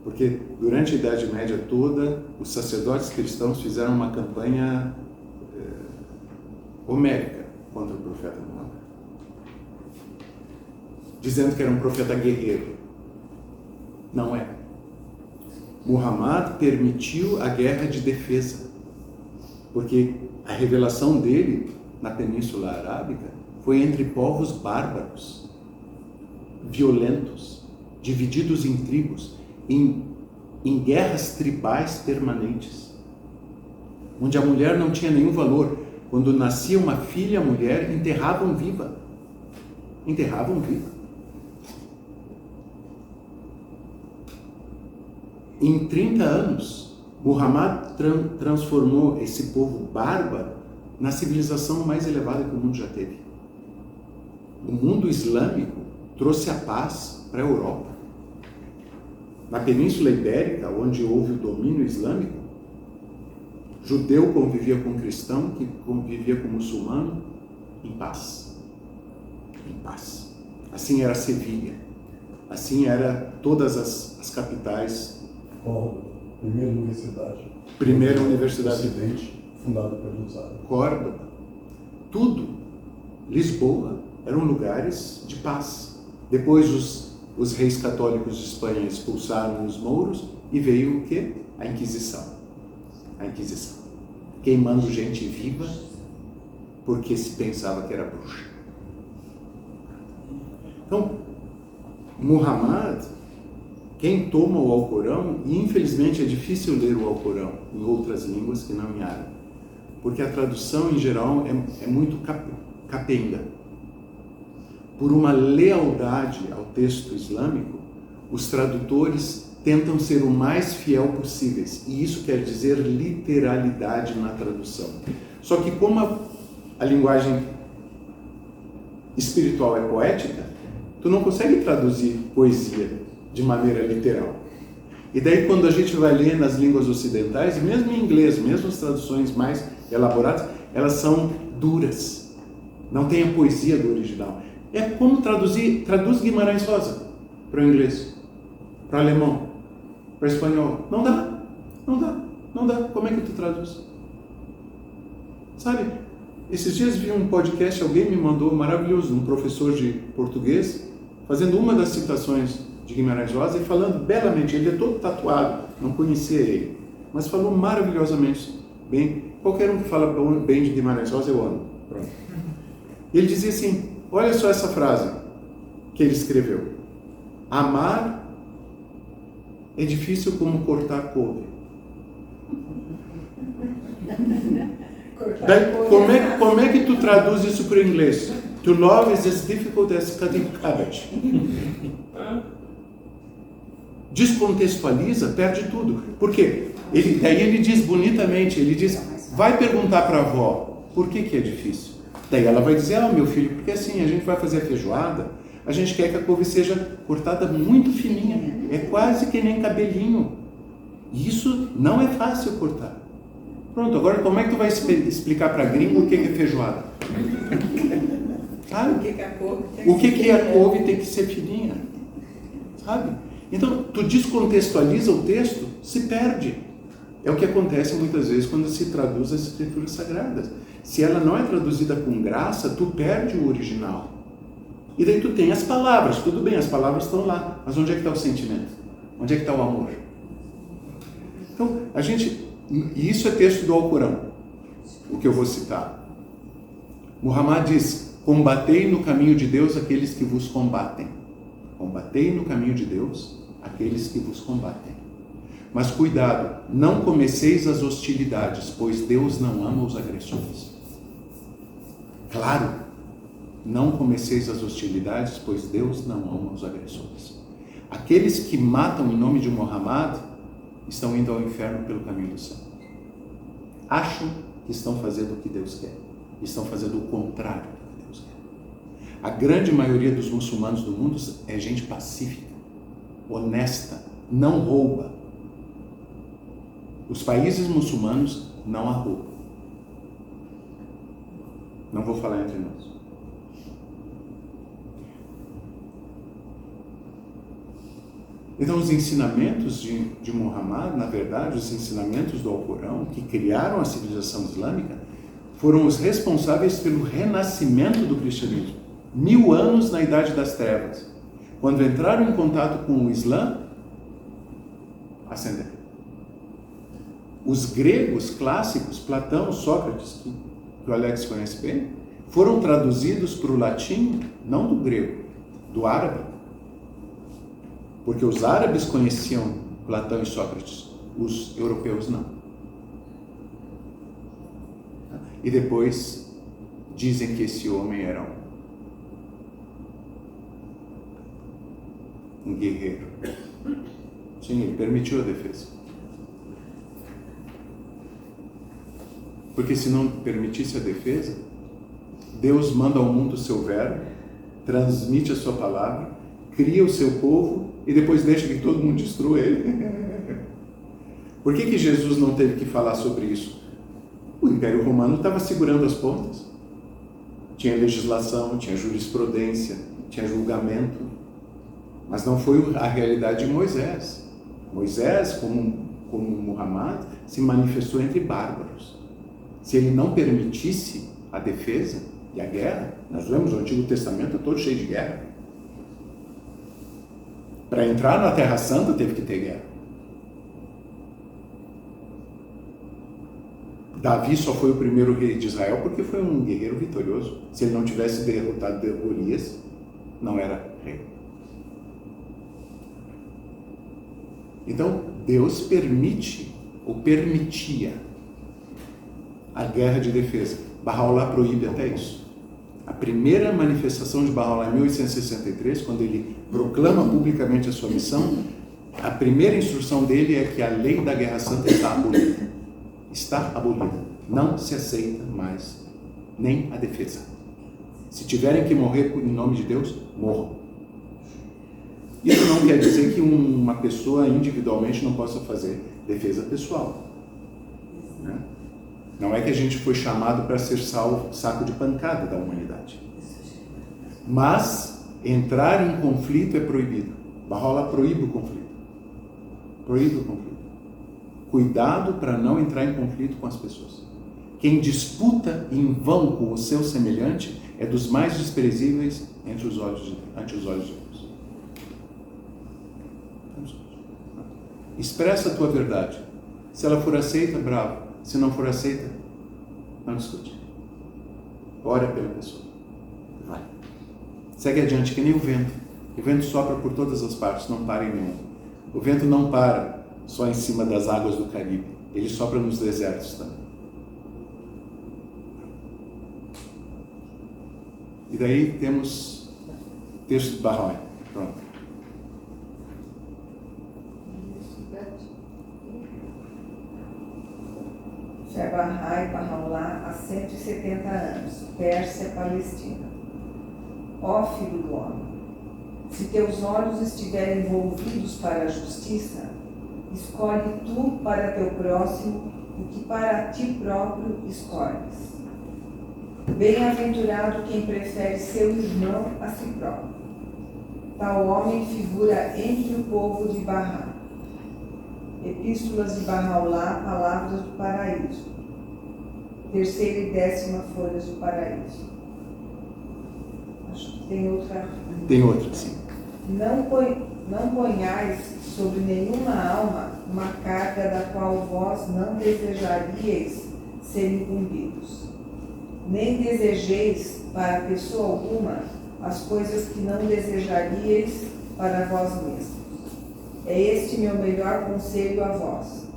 Porque durante a Idade Média toda, os sacerdotes cristãos fizeram uma campanha homérica contra o profeta Muhammad, dizendo que era um profeta guerreiro. Não é. Muhammad permitiu a guerra de defesa, porque a revelação dele na Península Arábica foi entre povos bárbaros, violentos, divididos em tribos, em guerras tribais permanentes, onde a mulher não tinha nenhum valor. Quando nascia uma filha mulher, enterravam viva. Enterravam viva. Em 30 anos, Muhammad transformou esse povo bárbaro na civilização mais elevada que o mundo já teve. O mundo islâmico trouxe a paz para a Europa. Na Península Ibérica, onde houve o domínio islâmico, judeu convivia com cristão, que convivia com muçulmano, em paz. Em paz. Assim era Sevilha. Assim era todas as capitais. Córdoba, primeira universidade do Ocidente, fundada por Gonzaga. Córdoba, tudo. Lisboa, eram lugares de paz. Depois os reis católicos de Espanha expulsaram os mouros e veio o quê? A Inquisição. A Inquisição. Queimando gente viva porque se pensava que era bruxa. Então, Muhammad, quem toma o Alcorão, e infelizmente é difícil ler o Alcorão em outras línguas que não em árabe, porque a tradução em geral é muito capenga. Por uma lealdade ao texto islâmico, os tradutores tentam ser o mais fiel possíveis, e isso quer dizer literalidade na tradução. Só que como a linguagem espiritual é poética, tu não consegue traduzir poesia de maneira literal. E daí quando a gente vai ler nas línguas ocidentais, mesmo em inglês, mesmo as traduções mais elaboradas, elas são duras. Não tem a poesia do original. É como traduz Guimarães Rosa para o inglês, para o alemão, para o espanhol. Não dá, não dá, não dá. Como é que tu traduz? Sabe, esses dias vi um podcast, alguém me mandou, maravilhoso, um professor de português, fazendo uma das citações de Guimarães Rosa e falando belamente. Ele é todo tatuado, não conhecia ele, mas falou maravilhosamente bem. Qualquer um que fala bem de Guimarães Rosa, eu amo. Pronto. Ele dizia assim, olha só essa frase que ele escreveu: amar é difícil como cortar couve. Daí, como é que tu traduz isso para o inglês? To love is as difficult as cutting cabbage. Descontextualiza, perde tudo. Por quê? Daí ele diz bonitamente, ele diz, vai perguntar para a avó, por que é difícil? Daí ela vai dizer, meu filho, porque assim, a gente vai fazer a feijoada, a gente quer que a couve seja cortada muito fininha, é quase que nem cabelinho. E isso não é fácil cortar. Pronto, agora como é que tu vai explicar para gringo o que é feijoada? Sabe? O que a couve tem que ser fininha? Sabe? Então, tu descontextualiza o texto, se perde. É o que acontece muitas vezes quando se traduz as escrituras sagradas. Se ela não é traduzida com graça, tu perde o original. E daí tu tem as palavras, tudo bem, as palavras estão lá, mas onde é que está o sentimento? Onde é que está o amor? Então, e isso é texto do Alcorão, o que eu vou citar. Muhammad diz, combatei no caminho de Deus aqueles que vos combatem. Combatei no caminho de Deus aqueles que vos combatem. Mas cuidado, não comeceis as hostilidades, pois Deus não ama os agressores. Claro, não comeceis as hostilidades, pois Deus não ama os agressores. Aqueles que matam em nome de Muhammad estão indo ao inferno pelo caminho do céu. Acham que estão fazendo o que Deus quer. Estão fazendo o contrário do que Deus quer. A grande maioria dos muçulmanos do mundo é gente pacífica, honesta, não rouba. Os países muçulmanos não há roubo. Não vou falar entre nós. Então, os ensinamentos de Muhammad, na verdade, os ensinamentos do Alcorão, que criaram a civilização islâmica, foram os responsáveis pelo renascimento do cristianismo. 1000 anos na Idade das Trevas. Quando entraram em contato com o Islã, ascenderam. Os gregos clássicos, Platão, Sócrates, que o Alex conhece bem, foram traduzidos para o latim, não do grego, do árabe. Porque os árabes conheciam Platão e Sócrates, os europeus não. E depois dizem que esse homem era um guerreiro. Sim, ele permitiu a defesa. Porque se não permitisse a defesa, Deus manda ao mundo o seu verbo, transmite a sua palavra, cria o seu povo e depois deixa que todo mundo destrua ele. Por que Jesus não teve que falar sobre isso? O Império Romano estava segurando as pontas. Tinha legislação, tinha jurisprudência, tinha julgamento. Mas não foi a realidade de Moisés. Moisés, como Muhammad, se manifestou entre bárbaros. Se ele não permitisse a defesa e a guerra, nós vemos o Antigo Testamento todo cheio de guerra. Para entrar na Terra Santa teve que ter guerra. Davi só foi o primeiro rei de Israel porque foi um guerreiro vitorioso. Se ele não tivesse derrotado Golias, não era rei. Então, Deus permite, ou permitia, a guerra de defesa. Bahá'u'lláh proíbe até isso. A primeira manifestação de Bahá'u'lláh em 1863, quando ele proclama publicamente a sua missão, a primeira instrução dele é que a lei da Guerra Santa está abolida. Está abolida. Não se aceita mais nem a defesa. Se tiverem que morrer em nome de Deus, morram. Isso não quer dizer que uma pessoa individualmente não possa fazer defesa pessoal. Né? Não é que a gente foi chamado para ser saco de pancada da humanidade. Mas entrar em conflito é proibido. Bahá'u'lláh proíbe o conflito. Proíbe o conflito. Cuidado para não entrar em conflito com as pessoas. Quem disputa em vão com o seu semelhante é dos mais desprezíveis ante os olhos de Deus. Expressa a tua verdade. Se ela for aceita, bravo. Se não for aceita, não discute. Ora pela pessoa. Vai. Segue adiante, que nem o vento. O vento sopra por todas as partes, não para em nenhum. O vento não para só em cima das águas do Caribe. Ele sopra nos desertos também. E daí temos o texto de Bahá'í. Pronto. Shah-Bahai Bahá'u'lláh há 170 anos, Pérsia, Palestina. Ó filho do homem, se teus olhos estiverem envolvidos para a justiça, escolhe tu para teu próximo o que para ti próprio escolhes. Bem-aventurado quem prefere seu irmão a si próprio. Tal homem figura entre o povo de Bahá. Epístolas de Bahá'u'lláh, Palavras do Paraíso. 3ª e 10ª Folhas do Paraíso. Acho que tem outra. Tem outra, sim. Não ponhais sobre nenhuma alma uma carga da qual vós não desejaríeis ser incumbidos. Nem desejeis para pessoa alguma as coisas que não desejaríeis para vós mesmos. É este meu melhor conselho a vós.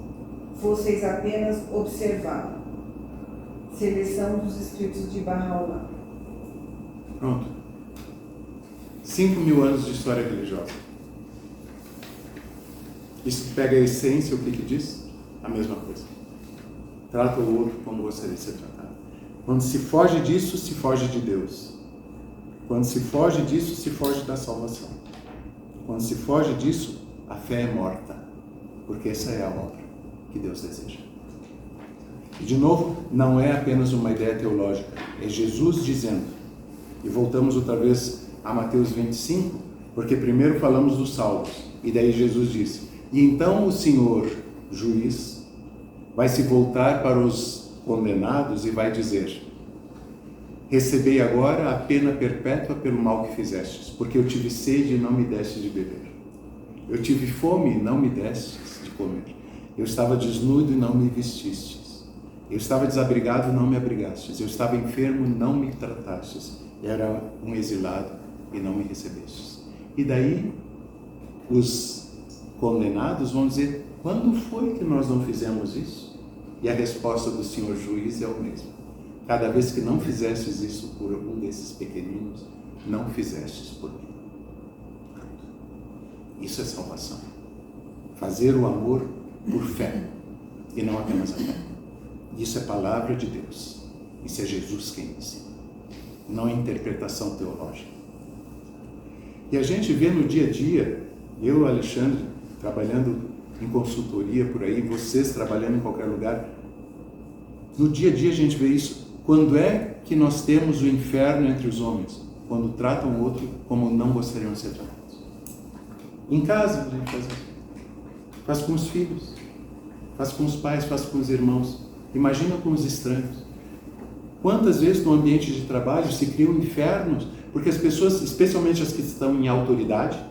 Fosseis apenas observá-lo. Seleção dos escritos de Bahá'u'lláh. Pronto. 5.000 anos de história religiosa. Isso pega a essência, o que diz? A mesma coisa. Trata o outro como gostaria de ser tratado. Quando se foge disso, se foge de Deus. Quando se foge disso, se foge da salvação. Quando se foge disso, a fé é morta. Porque essa é a obra que Deus deseja. E de novo, não é apenas uma ideia teológica. É Jesus dizendo. E voltamos outra vez a Mateus 25, Porque primeiro falamos dos salvos, e daí Jesus disse: e então o Senhor, juiz, vai se voltar para os condenados e vai dizer: recebei agora a pena perpétua pelo mal que fizestes, porque eu tive sede e não me destes de beber. Eu tive fome e não me destes de comer. Eu estava desnudo e não me vestistes. Eu estava desabrigado e não me abrigastes. Eu estava enfermo e não me tratastes. Era um exilado e não me recebestes. E daí os condenados vão dizer: quando foi que nós não fizemos isso? E a resposta do Senhor juiz é o mesmo: cada vez que não fizestes isso por algum desses pequeninos, não fizestes por mim. Isso é salvação. Fazer o amor por fé e não apenas a fé. Isso é palavra de Deus. Isso é Jesus quem ensina, não é interpretação teológica. E a gente vê no dia a dia, eu, Alexandre, trabalhando em consultoria por aí, vocês trabalhando em qualquer lugar, no dia a dia a gente vê isso. Quando é que nós temos o inferno entre os homens? Quando tratam o outro como não gostariam de ser tratados. Em casa a gente faz isso. Faz com os filhos, faz com os pais, faz com os irmãos. Imagina com os estranhos. Quantas vezes no ambiente de trabalho se criam infernos porque as pessoas, especialmente as que estão em autoridade,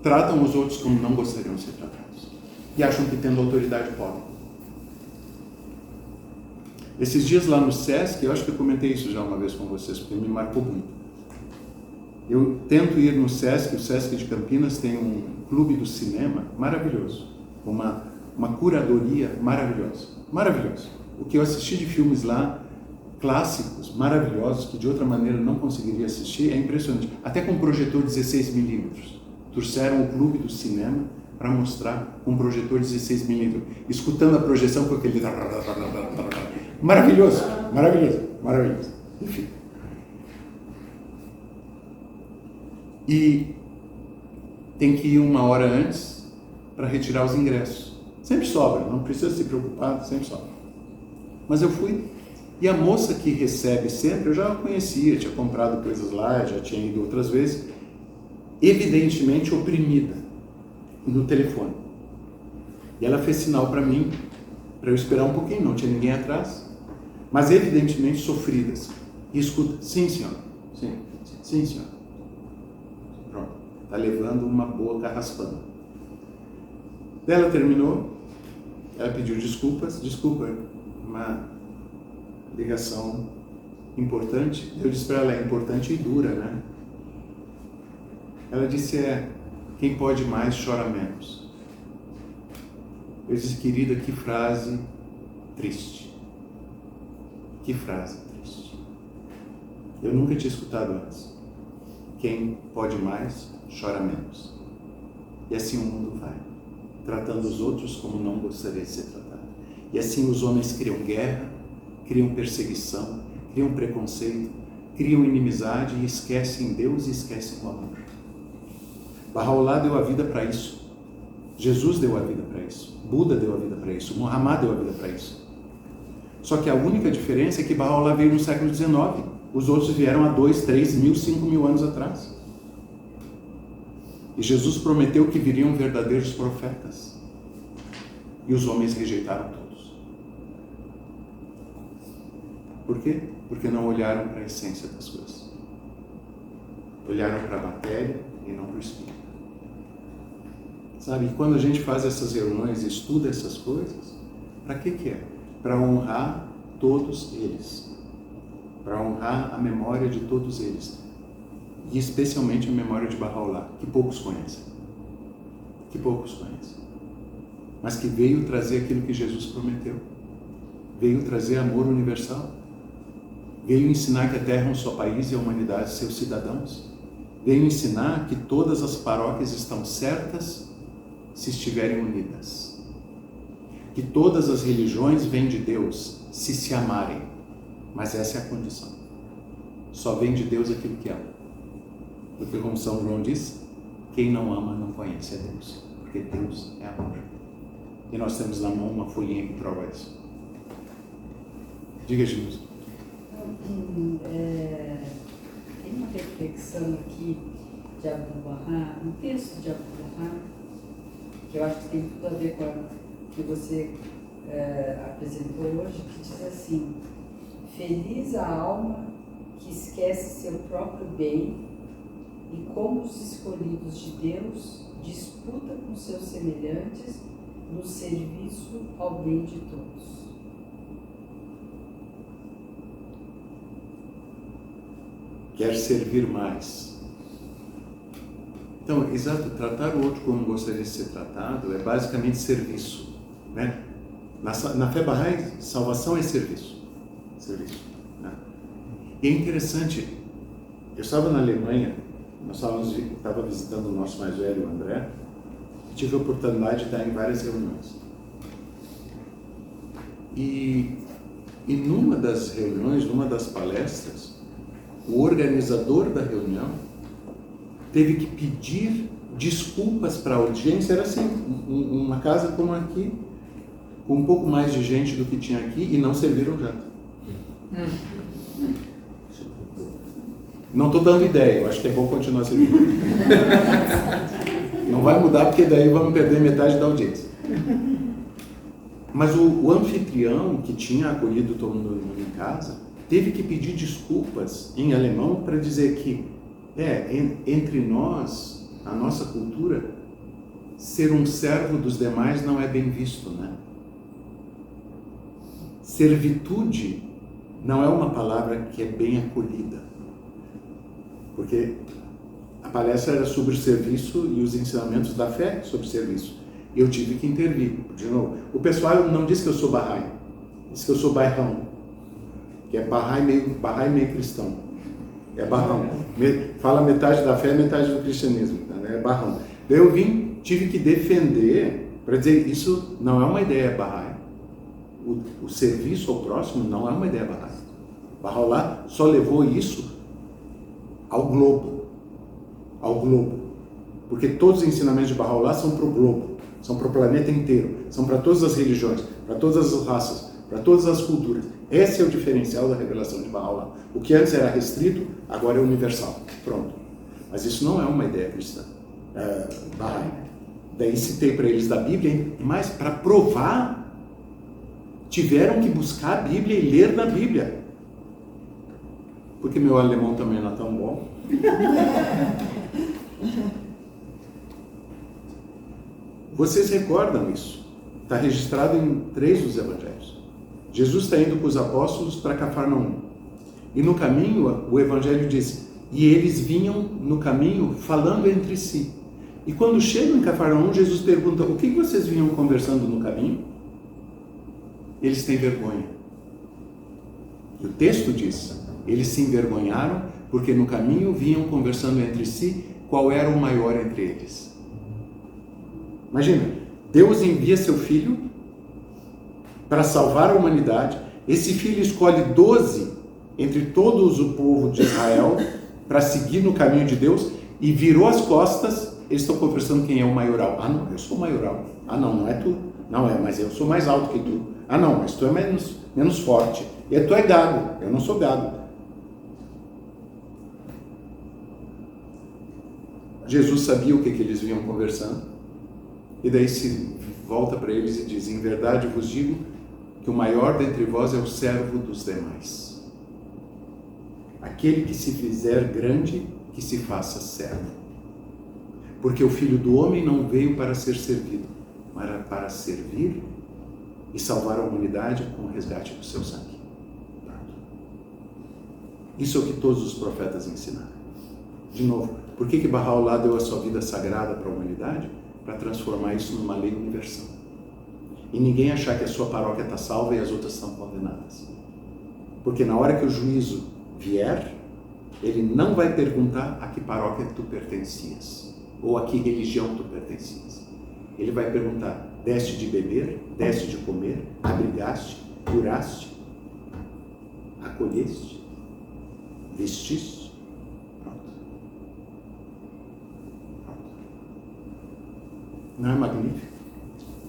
tratam os outros como não gostariam de ser tratados e acham que tendo autoridade podem. Esses dias lá no Sesc, eu acho que eu comentei isso já uma vez com vocês, porque me marcou muito. Eu tento ir no Sesc, o Sesc de Campinas tem um clube do cinema maravilhoso, uma curadoria maravilhosa, maravilhosa. O que eu assisti de filmes lá, clássicos, maravilhosos, que de outra maneira não conseguiria assistir, é impressionante. Até com projetor 16mm. Trouxeram o clube do cinema para mostrar um projetor 16mm, escutando a projeção com aquele... Maravilhoso, maravilhoso, maravilhoso. Enfim. E tem que ir 1 hora antes para retirar os ingressos. Sempre sobra, não precisa se preocupar, sempre sobra. Mas eu fui, e a moça que recebe sempre, eu já a conhecia, tinha comprado coisas lá, já tinha ido outras vezes, evidentemente oprimida no telefone. E ela fez sinal para mim, para eu esperar um pouquinho, não tinha ninguém atrás, mas evidentemente sofridas. E escuta: sim, senhora, sim, senhora. Pronto, está levando uma boa carraspana. Ela terminou, ela pediu desculpas, desculpa, uma ligação importante. Eu disse para ela: é importante e dura, né? Ela disse: quem pode mais chora menos. Eu disse: querida, que frase triste. Que frase triste. Eu nunca tinha escutado antes. Quem pode mais chora menos. E assim o mundo vai, tratando os outros como não gostaria de ser tratado. E assim os homens criam guerra, criam perseguição, criam preconceito, criam inimizade e esquecem Deus e esquecem o amor. Bahá'u'lláh deu a vida para isso. Jesus deu a vida para isso. Buda deu a vida para isso. Muhammad deu a vida para isso. Só que a única diferença é que Bahá'u'lláh veio no século XIX. Os outros vieram há 2, 3 mil, 5 mil anos atrás. E Jesus prometeu que viriam verdadeiros profetas. E os homens rejeitaram todos. Por quê? Porque não olharam para a essência das coisas. Olharam para a matéria e não para o espírito. Sabe, quando a gente faz essas reuniões e estuda essas coisas, para que é? Para honrar todos eles. Para honrar a memória de todos eles. E especialmente a memória de Bahá'u'lláh, que poucos conhecem. Que poucos conhecem. Mas que veio trazer aquilo que Jesus prometeu. Veio trazer amor universal. Veio ensinar que a Terra é um só país e a humanidade seus cidadãos. Veio ensinar que todas as paróquias estão certas se estiverem unidas. Que todas as religiões vêm de Deus se amarem. Mas essa é a condição. Só vem de Deus aquilo que ama. Porque como São João diz, quem não ama não conhece a Deus. Porque Deus é amor. E nós temos na mão uma folhinha que prova isso. Diga, Jesus. tem uma reflexão aqui de Abdu'l-Bahá, um texto de Abdu'l-Bahá, que eu acho que tem tudo a ver com o que você apresentou hoje, que diz assim: feliz a alma que esquece seu próprio bem e, como os escolhidos de Deus, disputa com seus semelhantes no serviço ao bem de todos. Quer servir mais. Então, exato, tratar o outro como gostaria de ser tratado é basicamente serviço, né? Na fé Bahá'í, salvação é serviço. Né? E é interessante, eu estava na Alemanha, estava visitando o nosso mais velho, o André, e tive a oportunidade de estar em várias reuniões. E numa das reuniões, numa das palestras, o organizador da reunião teve que pedir desculpas para a audiência. Era assim, uma casa como aqui, com um pouco mais de gente do que tinha aqui, e não serviram janta. Não estou dando ideia, eu acho que é bom continuar servindo. Não vai mudar, porque daí vamos perder metade da audiência. Mas o anfitrião, que tinha acolhido todo mundo em casa, teve que pedir desculpas em alemão para dizer que entre nós, a nossa cultura, ser um servo dos demais não é bem visto, né? Servitude não é uma palavra que é bem acolhida, porque a palestra era sobre o serviço e os ensinamentos da fé sobre serviço. Eu tive que intervir, de novo. O pessoal não diz que eu sou Bahá'í, diz que eu sou bairrão, que é Bahá'í meio cristão. É barrão. Fala metade da fé, metade do cristianismo, né? É barrão. Daí eu tive que defender, para dizer, isso não é uma ideia Bahá'í. O serviço ao próximo não é uma ideia Bahá'í. Bahá'u'lláh só levou isso ao globo. Porque todos os ensinamentos de Bahá'u'lláh são para o globo, são para o planeta inteiro, são para todas as religiões, para todas as raças, para todas as culturas. Esse é o diferencial da revelação de Bahá'u'lláh. O que antes era restrito, agora é universal. Pronto. Mas isso não é uma ideia cristã. Bahá'í. Daí citei para eles da Bíblia, mas para provar, tiveram que buscar a Bíblia e ler na Bíblia. Porque meu alemão também não é tão bom. Vocês recordam isso? Está registrado em 3 dos evangelhos. Jesus está indo com os apóstolos para Cafarnaum. E no caminho, o evangelho diz, e eles vinham no caminho falando entre si. E quando chegam em Cafarnaum, Jesus pergunta, o que vocês vinham conversando no caminho? Eles têm vergonha. E o texto diz, eles se envergonharam porque no caminho vinham conversando entre si qual era o maior entre eles. Imagina, Deus envia seu filho para salvar a humanidade. Esse filho escolhe 12 entre todos o povo de Israel para seguir no caminho de Deus e virou as costas. Eles estão conversando quem é o maioral. Ah, não, eu sou o maioral. Ah, não, não é tu. Não é, mas eu sou mais alto que tu. Ah, não, mas tu é menos forte. E tu é gado, eu não sou gado. Jesus sabia o que eles vinham conversando. E daí se volta para eles e diz, em verdade vos digo que o maior dentre vós é o servo dos demais. Aquele que se fizer grande, que se faça servo. Porque o Filho do Homem não veio para ser servido, mas para servir e salvar a humanidade com o resgate do seu sangue. Isso é o que todos os profetas ensinaram. De novo, por que Bahá'u'lláh deu a sua vida sagrada para a humanidade? Para transformar isso numa lei universal. E ninguém achar que a sua paróquia está salva e as outras estão condenadas. Porque na hora que o juízo vier, ele não vai perguntar a que paróquia tu pertencias, ou a que religião tu pertencias. Ele vai perguntar, deste de beber, deste de comer, abrigaste, curaste, acolheste, vestiste? Pronto. Não é magnífico?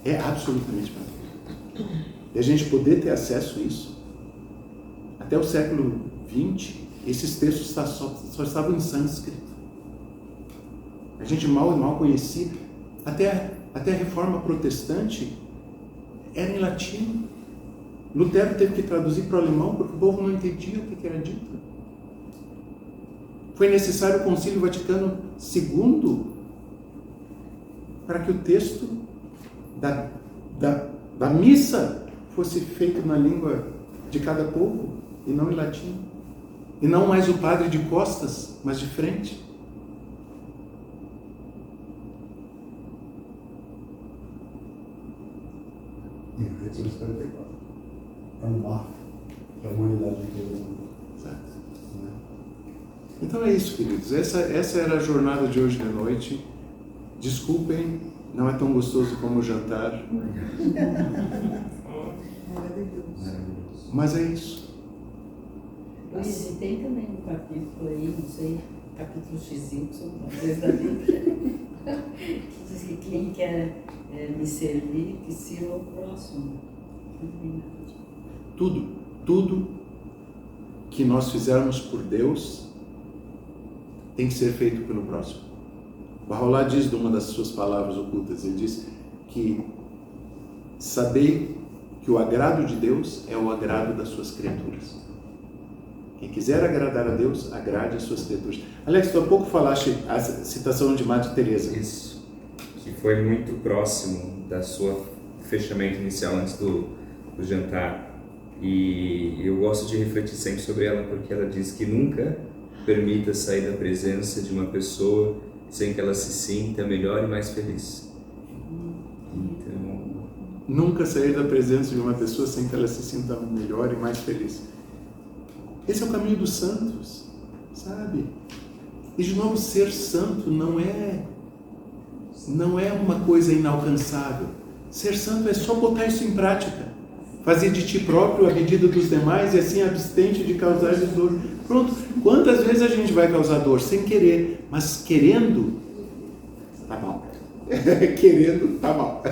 É absolutamente magnífico. E a gente poder ter acesso a isso, até o século XX, esses textos só estavam em sânscrito. A gente mal conhecia. Até a Reforma Protestante era em latim. Lutero teve que traduzir para o alemão porque o povo não entendia o que era dito. Foi necessário o Concílio Vaticano II para que o texto da missa fosse feito na língua de cada povo e não em latim. E não mais o padre de costas, mas de frente. E 1844. É um marco para a humanidade inteira. Certo. Então é isso, queridos. Essa era a jornada de hoje de noite. Desculpem, não é tão gostoso como o jantar. Mas é isso. Luiz, e tem também um capítulo aí, não sei, capítulo XY, talvez da Bíblia, que diz que quem quer me servir, que sirva o próximo. Tudo que nós fizermos por Deus tem que ser feito pelo próximo. Barrolá diz, de uma das suas palavras ocultas, ele diz que sabei que o agrado de Deus é o agrado das suas criaturas. Quem quiser agradar a Deus, agrade as suas criaturas. Alex, tu há pouco falaste a citação de Madre Teresa. Isso, que foi muito próximo da sua fechamento inicial antes do jantar. E eu gosto de refletir sempre sobre ela, porque ela diz que nunca permita sair da presença de uma pessoa sem que ela se sinta melhor e mais feliz. Então, nunca sair da presença de uma pessoa sem que ela se sinta melhor e mais feliz. Esse é o caminho dos santos, sabe? E de novo, ser santo não é uma coisa inalcançável. Ser santo é só botar isso em prática. Fazer de ti próprio a medida dos demais e assim abstente de causar dor. Pronto. Quantas vezes a gente vai causar dor sem querer, mas querendo, tá mal. Querendo, tá mal.